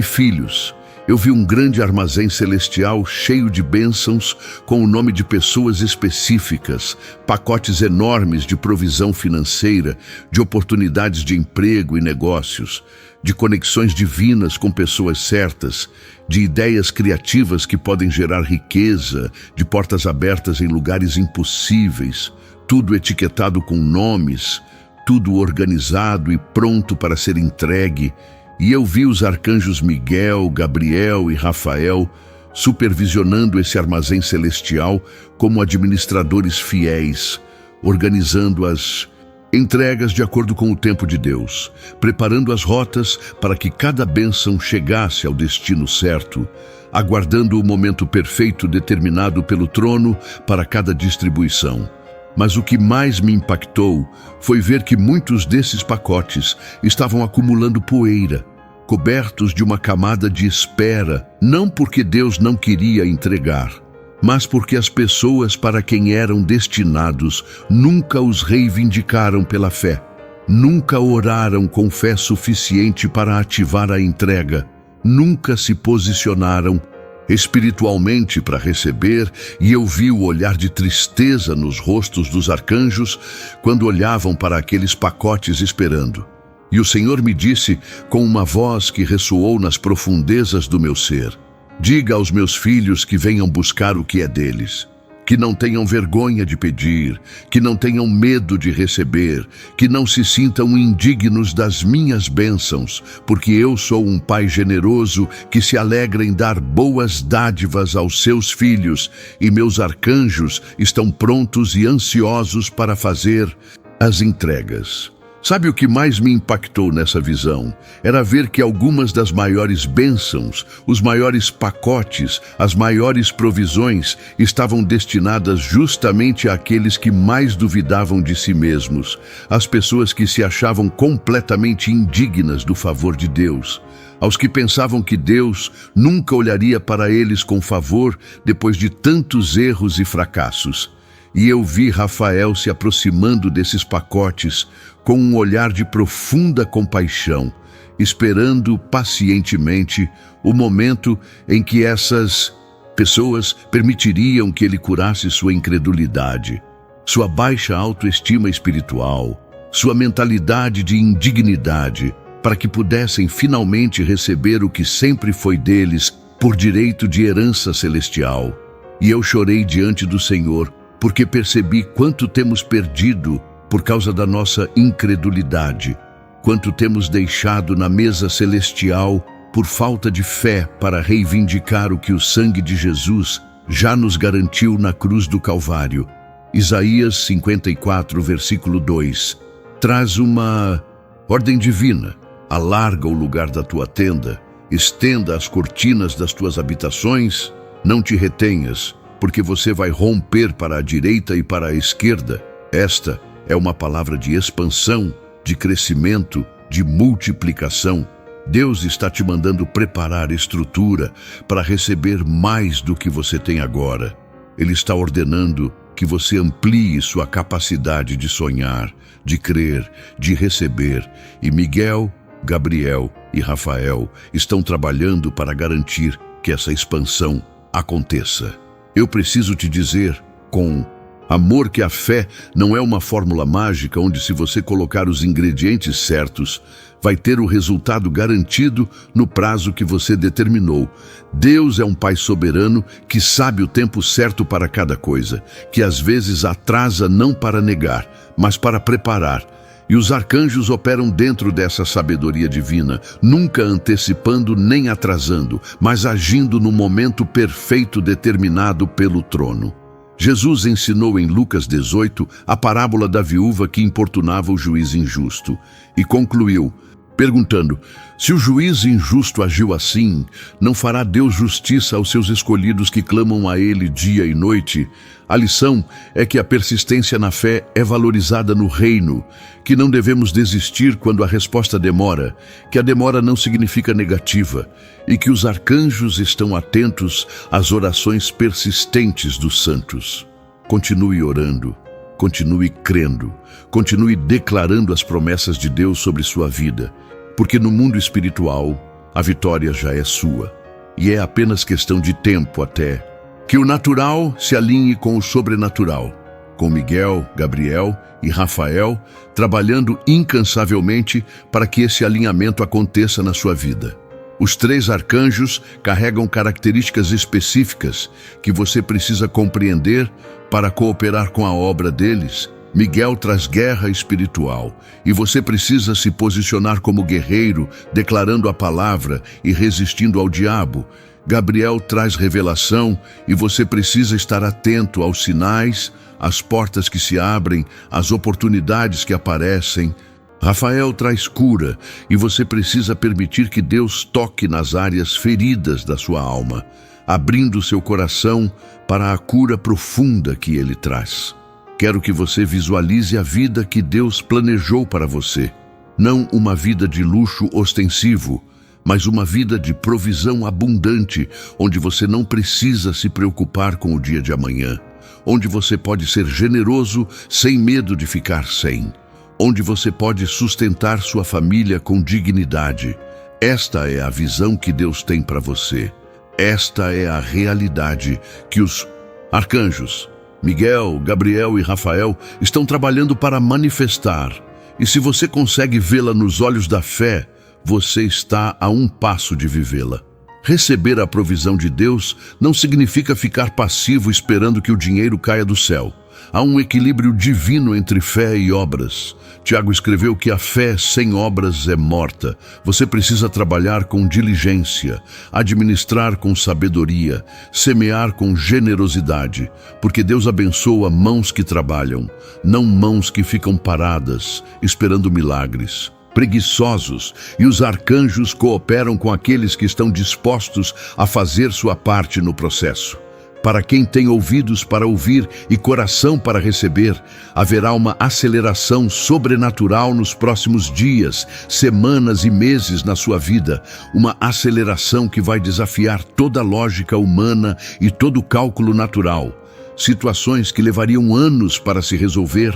Speaker 1: filhos. Eu vi um grande armazém celestial cheio de bênçãos com o nome de pessoas específicas, pacotes enormes de provisão financeira, de oportunidades de emprego e negócios, de conexões divinas com pessoas certas, de ideias criativas que podem gerar riqueza, de portas abertas em lugares impossíveis, tudo etiquetado com nomes, tudo organizado e pronto para ser entregue. E eu vi os arcanjos Miguel, Gabriel e Rafael supervisionando esse armazém celestial como administradores fiéis, organizando as entregas de acordo com o tempo de Deus, preparando as rotas para que cada bênção chegasse ao destino certo, aguardando o momento perfeito determinado pelo trono para cada distribuição. Mas o que mais me impactou foi ver que muitos desses pacotes estavam acumulando poeira, cobertos de uma camada de espera, não porque Deus não queria entregar, mas porque as pessoas para quem eram destinados nunca os reivindicaram pela fé, nunca oraram com fé suficiente para ativar a entrega, nunca se posicionaram espiritualmente para receber, e eu vi o olhar de tristeza nos rostos dos arcanjos quando olhavam para aqueles pacotes esperando. E o Senhor me disse com uma voz que ressoou nas profundezas do meu ser: diga aos meus filhos que venham buscar o que é deles, que não tenham vergonha de pedir, que não tenham medo de receber, que não se sintam indignos das minhas bênçãos, porque eu sou um pai generoso que se alegra em dar boas dádivas aos seus filhos, e meus arcanjos estão prontos e ansiosos para fazer as entregas. Sabe o que mais me impactou nessa visão? Era ver que algumas das maiores bênçãos, os maiores pacotes, as maiores provisões estavam destinadas justamente àqueles que mais duvidavam de si mesmos, às pessoas que se achavam completamente indignas do favor de Deus, aos que pensavam que Deus nunca olharia para eles com favor depois de tantos erros e fracassos. E eu vi Rafael se aproximando desses pacotes com um olhar de profunda compaixão, esperando pacientemente o momento em que essas pessoas permitiriam que ele curasse sua incredulidade, sua baixa autoestima espiritual, sua mentalidade de indignidade, para que pudessem finalmente receber o que sempre foi deles por direito de herança celestial. E eu chorei diante do Senhor, porque percebi quanto temos perdido por causa da nossa incredulidade, quanto temos deixado na mesa celestial por falta de fé para reivindicar o que o sangue de Jesus já nos garantiu na cruz do Calvário. Isaías 54, versículo 2, traz uma ordem divina: alarga o lugar da tua tenda, estenda as cortinas das tuas habitações, não te retenhas, porque você vai romper para a direita e para a esquerda. Esta é uma palavra de expansão, de crescimento, de multiplicação. Deus está te mandando preparar estrutura para receber mais do que você tem agora. Ele está ordenando que você amplie sua capacidade de sonhar, de crer, de receber. E Miguel, Gabriel e Rafael estão trabalhando para garantir que essa expansão aconteça. Eu preciso te dizer com amor que a fé não é uma fórmula mágica onde, se você colocar os ingredientes certos, vai ter o resultado garantido no prazo que você determinou. Deus é um Pai soberano que sabe o tempo certo para cada coisa, que às vezes atrasa não para negar, mas para preparar. E os arcanjos operam dentro dessa sabedoria divina, nunca antecipando nem atrasando, mas agindo no momento perfeito determinado pelo trono. Jesus ensinou em Lucas 18 a parábola da viúva que importunava o juiz injusto e concluiu, perguntando: se o juiz injusto agiu assim, não fará Deus justiça aos seus escolhidos que clamam a Ele dia e noite? A lição é que a persistência na fé é valorizada no reino, que não devemos desistir quando a resposta demora, que a demora não significa negativa e que os arcanjos estão atentos às orações persistentes dos santos. Continue orando, continue crendo, continue declarando as promessas de Deus sobre sua vida, porque no mundo espiritual a vitória já é sua e é apenas questão de tempo até que o natural se alinhe com o sobrenatural, com Miguel, Gabriel e Rafael trabalhando incansavelmente para que esse alinhamento aconteça na sua vida. Os 3 arcanjos carregam características específicas que você precisa compreender para cooperar com a obra deles. Miguel traz guerra espiritual e você precisa se posicionar como guerreiro, declarando a palavra e resistindo ao diabo. Gabriel traz revelação e você precisa estar atento aos sinais, às portas que se abrem, às oportunidades que aparecem. Rafael traz cura e você precisa permitir que Deus toque nas áreas feridas da sua alma, abrindo seu coração para a cura profunda que ele traz. Quero que você visualize a vida que Deus planejou para você. Não uma vida de luxo ostensivo, mas uma vida de provisão abundante, onde você não precisa se preocupar com o dia de amanhã, onde você pode ser generoso sem medo de ficar sem, onde você pode sustentar sua família com dignidade. Esta é a visão que Deus tem para você. Esta é a realidade que os arcanjos, Miguel, Gabriel e Rafael, estão trabalhando para manifestar. E se você consegue vê-la nos olhos da fé, você está a um passo de vivê-la. Receber a provisão de Deus não significa ficar passivo esperando que o dinheiro caia do céu. Há um equilíbrio divino entre fé e obras. Tiago escreveu que a fé sem obras é morta. Você precisa trabalhar com diligência, administrar com sabedoria, semear com generosidade, porque Deus abençoa mãos que trabalham, não mãos que ficam paradas, esperando milagres. Preguiçosos, e os arcanjos cooperam com aqueles que estão dispostos a fazer sua parte no processo. Para quem tem ouvidos para ouvir e coração para receber, haverá uma aceleração sobrenatural nos próximos dias, semanas e meses na sua vida. Uma aceleração que vai desafiar toda a lógica humana e todo o cálculo natural. Situações que levariam anos para se resolver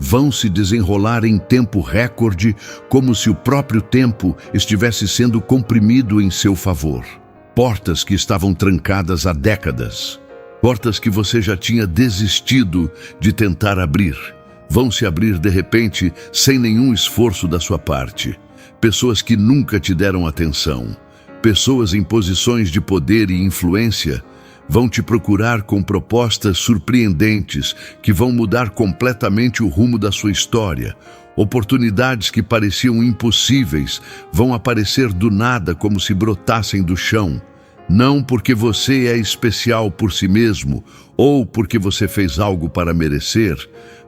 Speaker 1: vão se desenrolar em tempo recorde, como se o próprio tempo estivesse sendo comprimido em seu favor. Portas que estavam trancadas há décadas, portas que você já tinha desistido de tentar abrir, vão se abrir de repente sem nenhum esforço da sua parte. Pessoas que nunca te deram atenção, pessoas em posições de poder e influência, vão te procurar com propostas surpreendentes que vão mudar completamente o rumo da sua história. Oportunidades que pareciam impossíveis vão aparecer do nada como se brotassem do chão. Não porque você é especial por si mesmo ou porque você fez algo para merecer,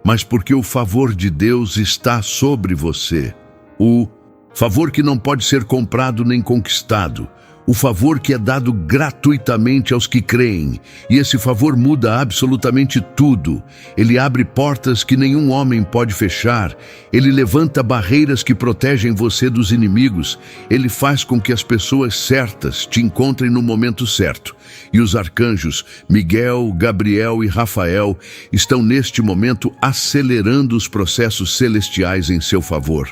Speaker 1: mas porque o favor de Deus está sobre você. O favor que não pode ser comprado nem conquistado. O favor que é dado gratuitamente aos que creem, e esse favor muda absolutamente tudo. Ele abre portas que nenhum homem pode fechar, ele levanta barreiras que protegem você dos inimigos, ele faz com que as pessoas certas te encontrem no momento certo. E os arcanjos, Miguel, Gabriel e Rafael, estão neste momento acelerando os processos celestiais em seu favor,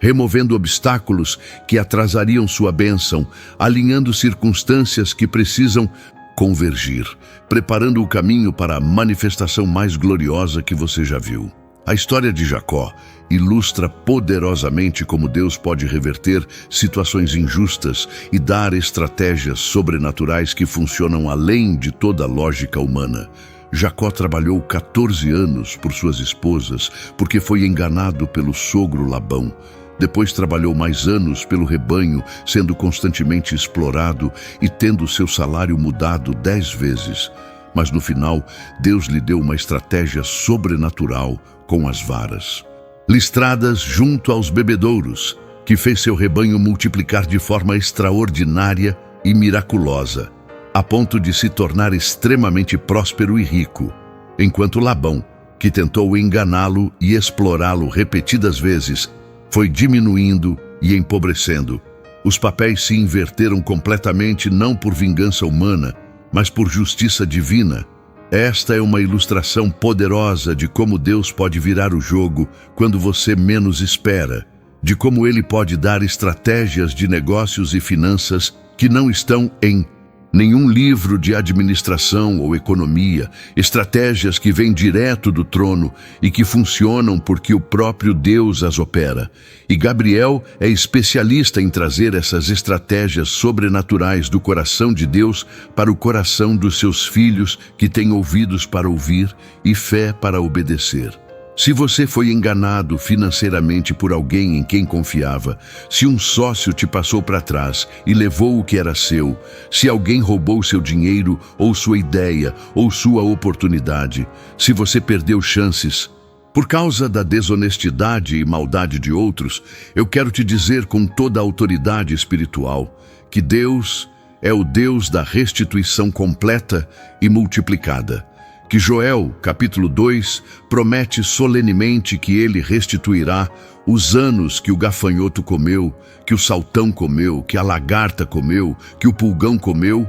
Speaker 1: removendo obstáculos que atrasariam sua bênção, alinhando circunstâncias que precisam convergir, preparando o caminho para a manifestação mais gloriosa que você já viu. A história de Jacó ilustra poderosamente como Deus pode reverter situações injustas e dar estratégias sobrenaturais que funcionam além de toda a lógica humana. Jacó trabalhou 14 anos por suas esposas, porque foi enganado pelo sogro Labão. Depois trabalhou mais anos pelo rebanho, sendo constantemente explorado e tendo seu salário mudado 10 vezes. Mas no final, Deus lhe deu uma estratégia sobrenatural com as varas listradas junto aos bebedouros, que fez seu rebanho multiplicar de forma extraordinária e miraculosa, a ponto de se tornar extremamente próspero e rico, enquanto Labão, que tentou enganá-lo e explorá-lo repetidas vezes, foi diminuindo e empobrecendo. Os papéis se inverteram completamente, não por vingança humana, mas por justiça divina. Esta é uma ilustração poderosa de como Deus pode virar o jogo quando você menos espera, de como Ele pode dar estratégias de negócios e finanças que não estão em nenhum livro de administração ou economia, estratégias que vêm direto do trono e que funcionam porque o próprio Deus as opera. E Gabriel é especialista em trazer essas estratégias sobrenaturais do coração de Deus para o coração dos seus filhos que têm ouvidos para ouvir e fé para obedecer. Se você foi enganado financeiramente por alguém em quem confiava, se um sócio te passou para trás e levou o que era seu, se alguém roubou seu dinheiro ou sua ideia ou sua oportunidade, se você perdeu chances por causa da desonestidade e maldade de outros, eu quero te dizer com toda a autoridade espiritual que Deus é o Deus da restituição completa e multiplicada. Que Joel, capítulo 2, promete solenemente que ele restituirá os anos que o gafanhoto comeu, que o saltão comeu, que a lagarta comeu, que o pulgão comeu.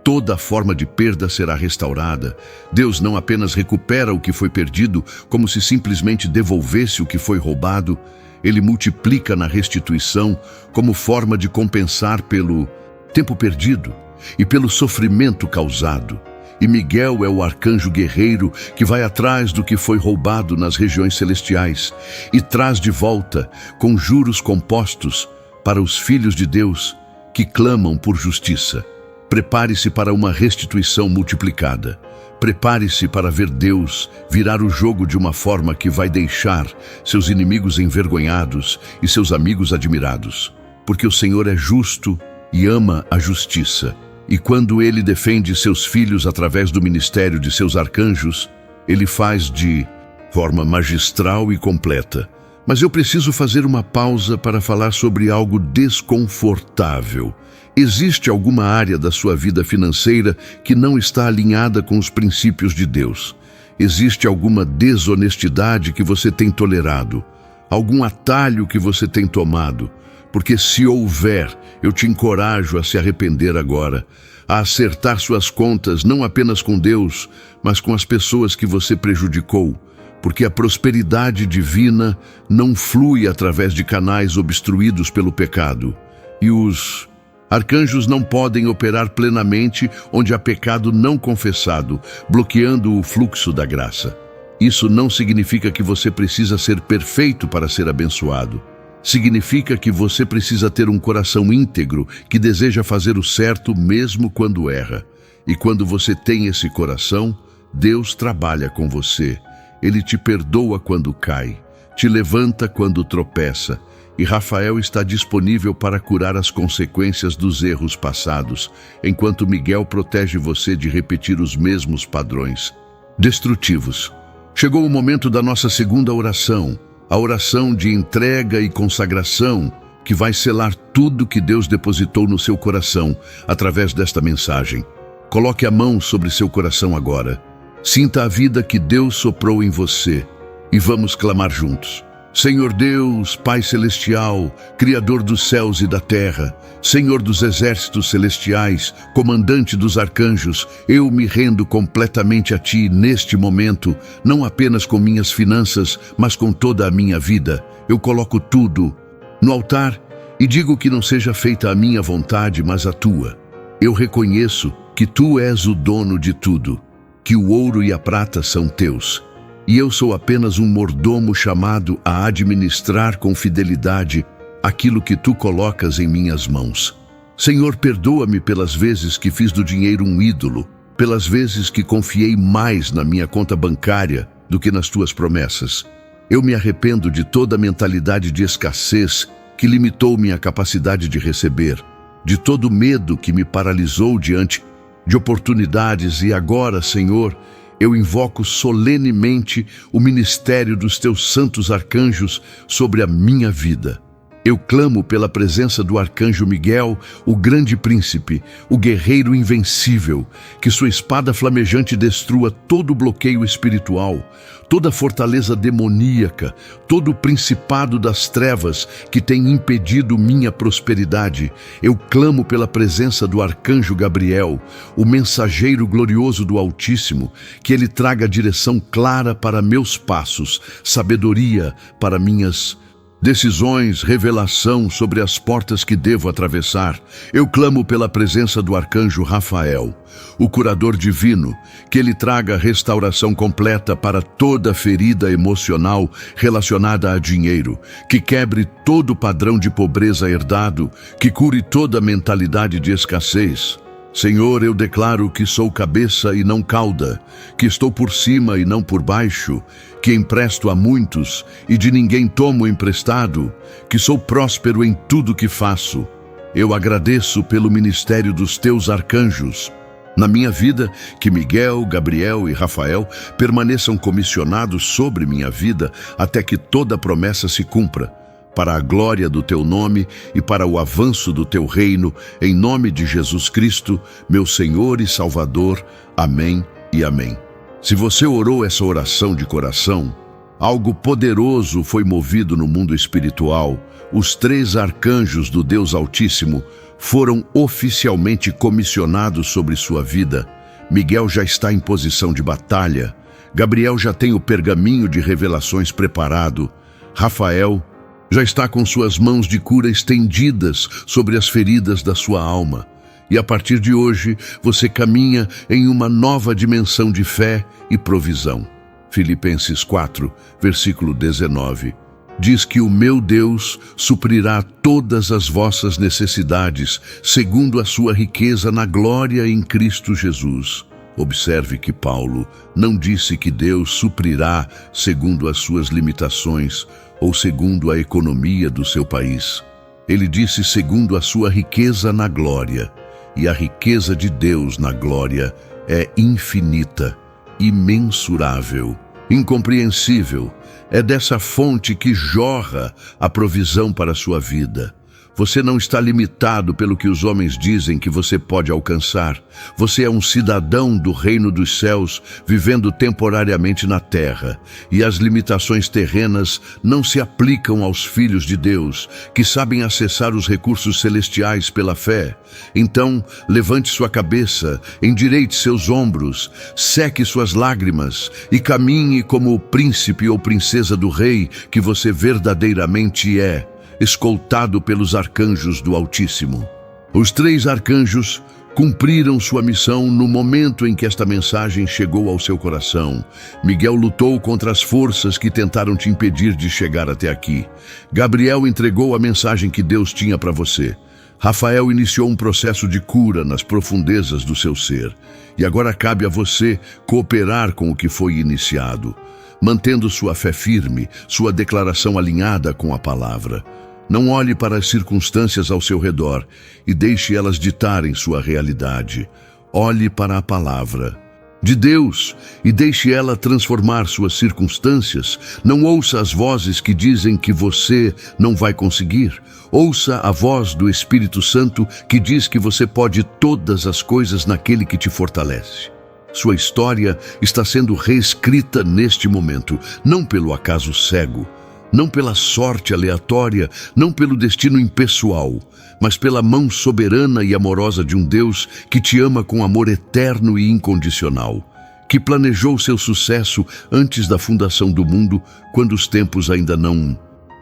Speaker 1: Toda forma de perda será restaurada. Deus não apenas recupera o que foi perdido, como se simplesmente devolvesse o que foi roubado. Ele multiplica na restituição como forma de compensar pelo tempo perdido e pelo sofrimento causado. E Miguel é o arcanjo guerreiro que vai atrás do que foi roubado nas regiões celestiais e traz de volta com juros compostos para os filhos de Deus que clamam por justiça. Prepare-se para uma restituição multiplicada. Prepare-se para ver Deus virar o jogo de uma forma que vai deixar seus inimigos envergonhados e seus amigos admirados. Porque o Senhor é justo e ama a justiça. E quando Ele defende seus filhos através do ministério de seus arcanjos, Ele faz de forma magistral e completa. Mas eu preciso fazer uma pausa para falar sobre algo desconfortável. Existe alguma área da sua vida financeira que não está alinhada com os princípios de Deus? Existe alguma desonestidade que você tem tolerado? Algum atalho que você tem tomado? Porque se houver, eu te encorajo a se arrepender agora, a acertar suas contas não apenas com Deus, mas com as pessoas que você prejudicou, porque a prosperidade divina não flui através de canais obstruídos pelo pecado. E os arcanjos não podem operar plenamente onde há pecado não confessado, bloqueando o fluxo da graça. Isso não significa que você precisa ser perfeito para ser abençoado. Significa que você precisa ter um coração íntegro que deseja fazer o certo mesmo quando erra. E quando você tem esse coração, Deus trabalha com você. Ele te perdoa quando cai, te levanta quando tropeça. E Rafael está disponível para curar as consequências dos erros passados, enquanto Miguel protege você de repetir os mesmos padrões destrutivos. Chegou o momento da nossa segunda oração, a oração de entrega e consagração, que vai selar tudo que Deus depositou no seu coração através desta mensagem. Coloque a mão sobre seu coração agora. Sinta a vida que Deus soprou em você e vamos clamar juntos. Senhor Deus, Pai Celestial, Criador dos céus e da terra, Senhor dos exércitos celestiais, Comandante dos arcanjos, eu me rendo completamente a Ti neste momento, não apenas com minhas finanças, mas com toda a minha vida. Eu coloco tudo no altar e digo que não seja feita a minha vontade, mas a Tua. Eu reconheço que Tu és o dono de tudo, que o ouro e a prata são Teus. E eu sou apenas um mordomo chamado a administrar com fidelidade aquilo que Tu colocas em minhas mãos. Senhor, perdoa-me pelas vezes que fiz do dinheiro um ídolo, pelas vezes que confiei mais na minha conta bancária do que nas tuas promessas. Eu me arrependo de toda a mentalidade de escassez que limitou minha capacidade de receber, de todo o medo que me paralisou diante de oportunidades, e agora, Senhor, eu invoco solenemente o ministério dos teus santos arcanjos sobre a minha vida. Eu clamo pela presença do arcanjo Miguel, o grande príncipe, o guerreiro invencível, que sua espada flamejante destrua todo o bloqueio espiritual, toda a fortaleza demoníaca, todo o principado das trevas que tem impedido minha prosperidade. Eu clamo pela presença do arcanjo Gabriel, o mensageiro glorioso do Altíssimo, que ele traga direção clara para meus passos, sabedoria para minhas decisões, revelação sobre as portas que devo atravessar. Eu clamo pela presença do arcanjo Rafael, o curador divino, que ele traga restauração completa para toda ferida emocional relacionada a dinheiro, que quebre todo padrão de pobreza herdado, que cure toda mentalidade de escassez. Senhor, eu declaro que sou cabeça e não cauda, que estou por cima e não por baixo, que empresto a muitos e de ninguém tomo emprestado, que sou próspero em tudo que faço. Eu agradeço pelo ministério dos teus arcanjos na minha vida, que Miguel, Gabriel e Rafael permaneçam comissionados sobre minha vida até que toda promessa se cumpra, para a glória do teu nome e para o avanço do teu reino, em nome de Jesus Cristo, meu Senhor e Salvador. Amém e amém. Se você orou essa oração de coração, algo poderoso foi movido no mundo espiritual. Os 3 arcanjos do Deus Altíssimo foram oficialmente comissionados sobre sua vida. Miguel já está em posição de batalha. Gabriel já tem o pergaminho de revelações preparado. Rafael já está com suas mãos de cura estendidas sobre as feridas da sua alma. E a partir de hoje, você caminha em uma nova dimensão de fé e provisão. Filipenses 4, versículo 19. Diz que o meu Deus suprirá todas as vossas necessidades, segundo a sua riqueza na glória em Cristo Jesus. Observe que Paulo não disse que Deus suprirá segundo as suas limitações ou segundo a economia do seu país. Ele disse segundo a sua riqueza na glória. E a riqueza de Deus na glória é infinita, imensurável, incompreensível. É dessa fonte que jorra a provisão para a sua vida. Você não está limitado pelo que os homens dizem que você pode alcançar. Você é um cidadão do reino dos céus, vivendo temporariamente na terra. E as limitações terrenas não se aplicam aos filhos de Deus, que sabem acessar os recursos celestiais pela fé. Então, levante sua cabeça, endireite seus ombros, seque suas lágrimas e caminhe como o príncipe ou princesa do rei que você verdadeiramente é, escoltado pelos arcanjos do Altíssimo. Os 3 arcanjos cumpriram sua missão no momento em que esta mensagem chegou ao seu coração. Miguel lutou contra as forças que tentaram te impedir de chegar até aqui. Gabriel entregou a mensagem que Deus tinha para você. Rafael iniciou um processo de cura nas profundezas do seu ser. E agora cabe a você cooperar com o que foi iniciado, mantendo sua fé firme, sua declaração alinhada com a palavra. Não olhe para as circunstâncias ao seu redor e deixe elas ditarem sua realidade. Olhe para a palavra de Deus e deixe ela transformar suas circunstâncias. Não ouça as vozes que dizem que você não vai conseguir. Ouça a voz do Espírito Santo que diz que você pode todas as coisas naquele que te fortalece. Sua história está sendo reescrita neste momento, não pelo acaso cego, não pela sorte aleatória, não pelo destino impessoal, mas pela mão soberana e amorosa de um Deus que te ama com amor eterno e incondicional, que planejou seu sucesso antes da fundação do mundo, quando os tempos ainda não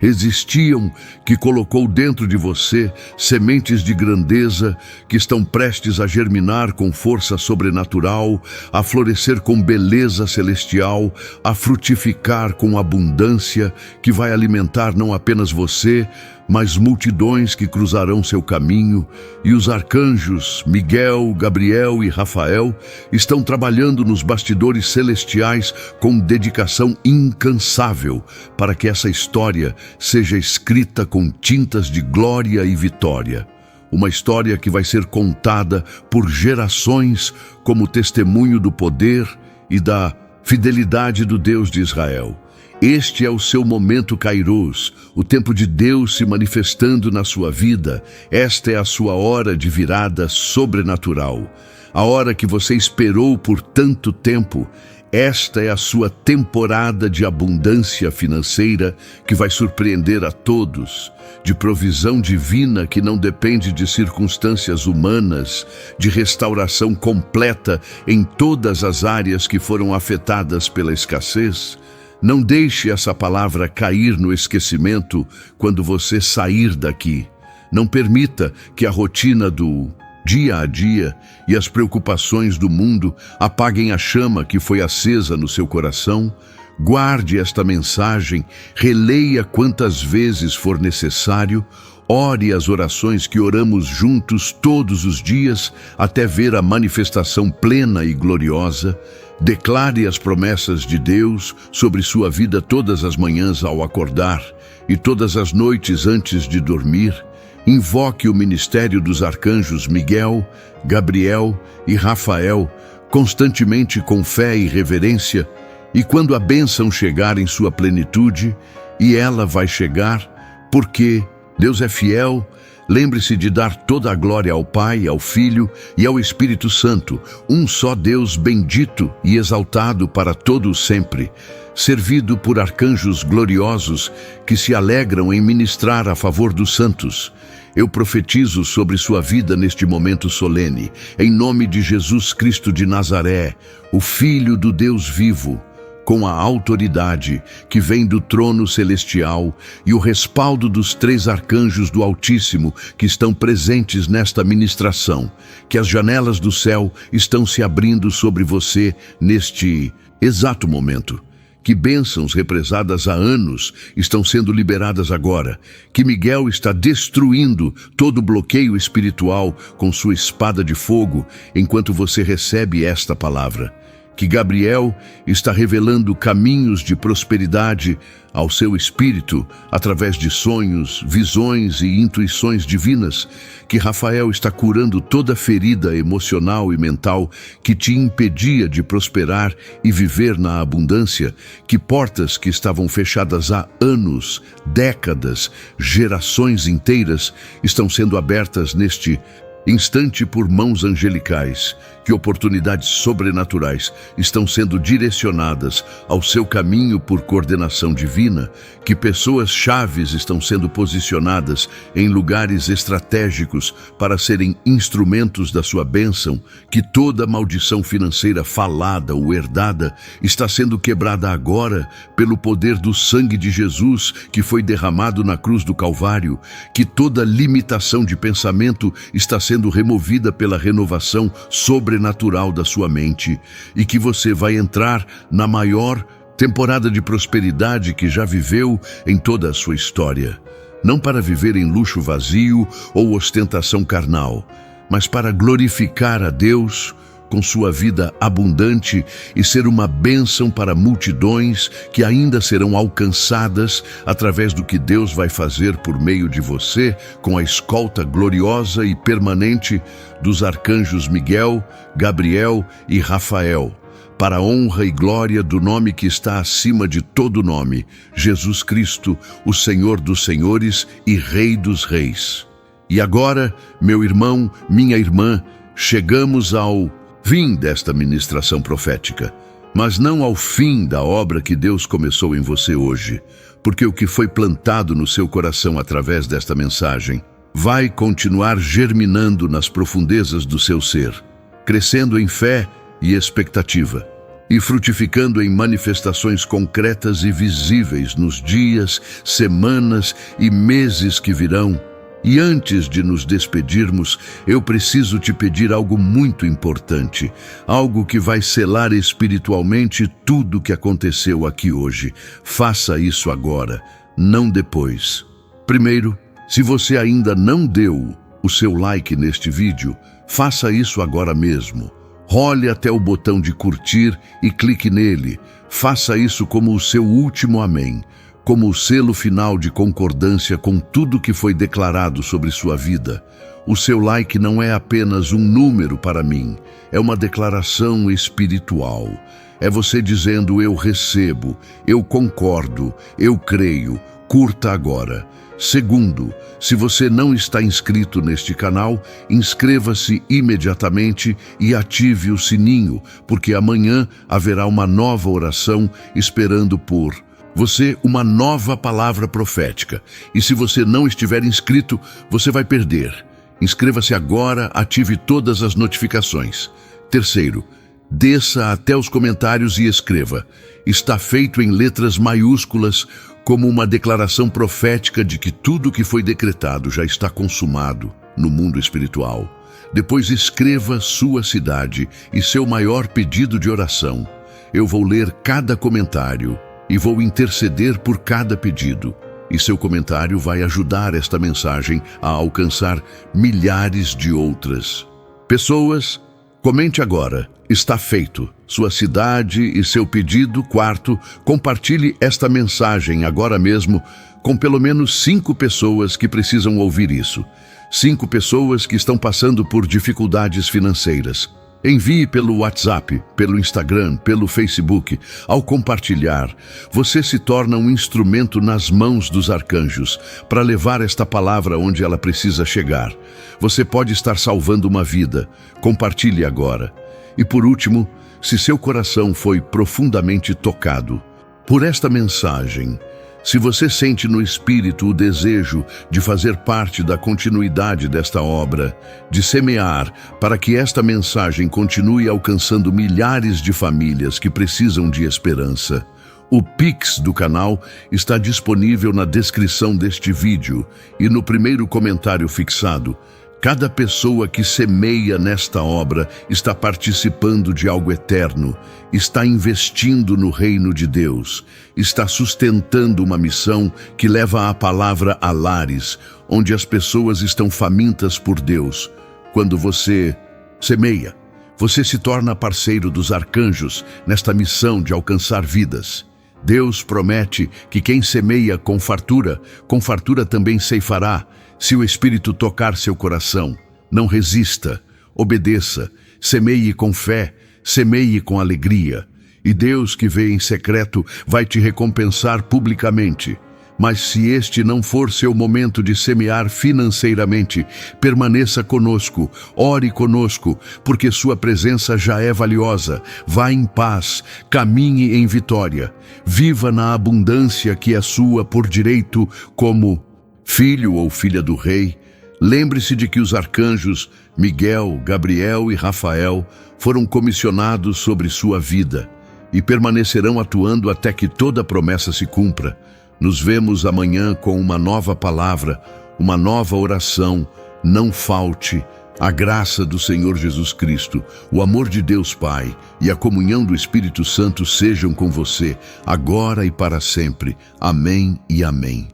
Speaker 1: existiam, que colocou dentro de você sementes de grandeza que estão prestes a germinar com força sobrenatural, a florescer com beleza celestial, a frutificar com abundância, que vai alimentar não apenas você, mas multidões que cruzarão seu caminho, e os arcanjos Miguel, Gabriel e Rafael estão trabalhando nos bastidores celestiais com dedicação incansável para que essa história seja escrita com tintas de glória e vitória. Uma história que vai ser contada por gerações como testemunho do poder e da fidelidade do Deus de Israel. Este é o seu momento Kairos, o tempo de Deus se manifestando na sua vida. Esta é a sua hora de virada sobrenatural. A hora que você esperou por tanto tempo. Esta é a sua temporada de abundância financeira que vai surpreender a todos, de provisão divina que não depende de circunstâncias humanas, de restauração completa em todas as áreas que foram afetadas pela escassez. Não deixe essa palavra cair no esquecimento quando você sair daqui. Não permita que a rotina do dia a dia e as preocupações do mundo apaguem a chama que foi acesa no seu coração. Guarde esta mensagem, releia quantas vezes for necessário, ore as orações que oramos juntos todos os dias até ver a manifestação plena e gloriosa. Declare as promessas de Deus sobre sua vida todas as manhãs ao acordar e todas as noites antes de dormir. Invoque o ministério dos arcanjos Miguel, Gabriel e Rafael constantemente com fé e reverência, e quando a bênção chegar em sua plenitude, e ela vai chegar, porque Deus é fiel, lembre-se de dar toda a glória ao Pai, ao Filho e ao Espírito Santo, um só Deus bendito e exaltado para todo o sempre, servido por arcanjos gloriosos que se alegram em ministrar a favor dos santos. Eu profetizo sobre sua vida neste momento solene, em nome de Jesus Cristo de Nazaré, o Filho do Deus vivo, com a autoridade que vem do trono celestial e o respaldo dos 3 arcanjos do Altíssimo que estão presentes nesta ministração, que as janelas do céu estão se abrindo sobre você neste exato momento. Que bênçãos represadas há anos estão sendo liberadas agora. Que Miguel está destruindo todo bloqueio espiritual com sua espada de fogo enquanto você recebe esta palavra. Que Gabriel está revelando caminhos de prosperidade ao seu espírito através de sonhos, visões e intuições divinas. Que Rafael está curando toda ferida emocional e mental que te impedia de prosperar e viver na abundância. Que portas que estavam fechadas há anos, décadas, gerações inteiras estão sendo abertas neste instante por mãos angelicais. Que oportunidades sobrenaturais estão sendo direcionadas ao seu caminho por coordenação divina. Que pessoas chaves estão sendo posicionadas em lugares estratégicos para serem instrumentos da sua bênção. Que toda maldição financeira falada ou herdada está sendo quebrada agora pelo poder do sangue de Jesus que foi derramado na cruz do Calvário. Que toda limitação de pensamento está sendo removida pela renovação sobrenatural da sua mente, e que você vai entrar na maior temporada de prosperidade que já viveu em toda a sua história. Não para viver em luxo vazio ou ostentação carnal, mas para glorificar a Deus com sua vida abundante e ser uma bênção para multidões que ainda serão alcançadas através do que Deus vai fazer por meio de você, com a escolta gloriosa e permanente dos arcanjos Miguel, Gabriel e Rafael, para a honra e glória do nome que está acima de todo nome, Jesus Cristo, o Senhor dos senhores e Rei dos reis. E agora, meu irmão, minha irmã, chegamos ao fim desta ministração profética, mas não ao fim da obra que Deus começou em você hoje, porque o que foi plantado no seu coração através desta mensagem vai continuar germinando nas profundezas do seu ser, crescendo em fé e expectativa, e frutificando em manifestações concretas e visíveis nos dias, semanas e meses que virão. E antes de nos despedirmos, eu preciso te pedir algo muito importante, algo que vai selar espiritualmente tudo o que aconteceu aqui hoje. Faça isso agora, não depois. Primeiro, Se você ainda não deu o seu like neste vídeo, faça isso agora mesmo. Role até o botão de curtir e clique nele. Faça isso como o seu último amém, como o selo final de concordância com tudo que foi declarado sobre sua vida. O seu like não é apenas um número para mim, é uma declaração espiritual. É você dizendo: eu recebo, eu concordo, eu creio, curta agora. Segundo, se você não está inscrito neste canal, inscreva-se imediatamente e ative o sininho, porque amanhã haverá uma nova oração esperando por você, uma nova palavra profética. E se você não estiver inscrito, você vai perder. Inscreva-se agora, ative todas as notificações. Terceiro, desça até os comentários e escreva: está feito em letras maiúsculas, como uma declaração profética de que tudo que foi decretado já está consumado no mundo espiritual. Depois escreva sua cidade e seu maior pedido de oração. Eu vou ler cada comentário e vou interceder por cada pedido. E seu comentário vai ajudar esta mensagem a alcançar milhares de outras pessoas. Comente agora: está feito. Sua cidade e seu pedido. Quarto, compartilhe esta mensagem agora mesmo com pelo menos 5 pessoas que precisam ouvir isso. 5 pessoas que estão passando por dificuldades financeiras. Envie pelo WhatsApp, pelo Instagram, pelo Facebook. Ao compartilhar, você se torna um instrumento nas mãos dos arcanjos para levar esta palavra onde ela precisa chegar. Você pode estar salvando uma vida. Compartilhe agora. E por último, se seu coração foi profundamente tocado por esta mensagem, se você sente no espírito o desejo de fazer parte da continuidade desta obra, de semear para que esta mensagem continue alcançando milhares de famílias que precisam de esperança, o Pix do canal está disponível na descrição deste vídeo e no primeiro comentário fixado. Cada pessoa que semeia nesta obra está participando de algo eterno, está investindo no reino de Deus, está sustentando uma missão que leva a palavra a lares, onde as pessoas estão famintas por Deus. Quando você semeia, você se torna parceiro dos arcanjos nesta missão de alcançar vidas. Deus promete que quem semeia com fartura também ceifará. Se o Espírito tocar seu coração, não resista, obedeça, semeie com fé, semeie com alegria. E Deus, que vê em secreto, vai te recompensar publicamente. Mas se este não for seu momento de semear financeiramente, permaneça conosco, ore conosco, porque sua presença já é valiosa. Vá em paz, caminhe em vitória, viva na abundância que é sua por direito como filho ou filha do rei. Lembre-se de que os arcanjos Miguel, Gabriel e Rafael foram comissionados sobre sua vida e permanecerão atuando até que toda a promessa se cumpra. Nos vemos amanhã com uma nova palavra, uma nova oração. Não falte. A graça do Senhor Jesus Cristo, o amor de Deus Pai e a comunhão do Espírito Santo sejam com você, agora e para sempre. Amém e amém.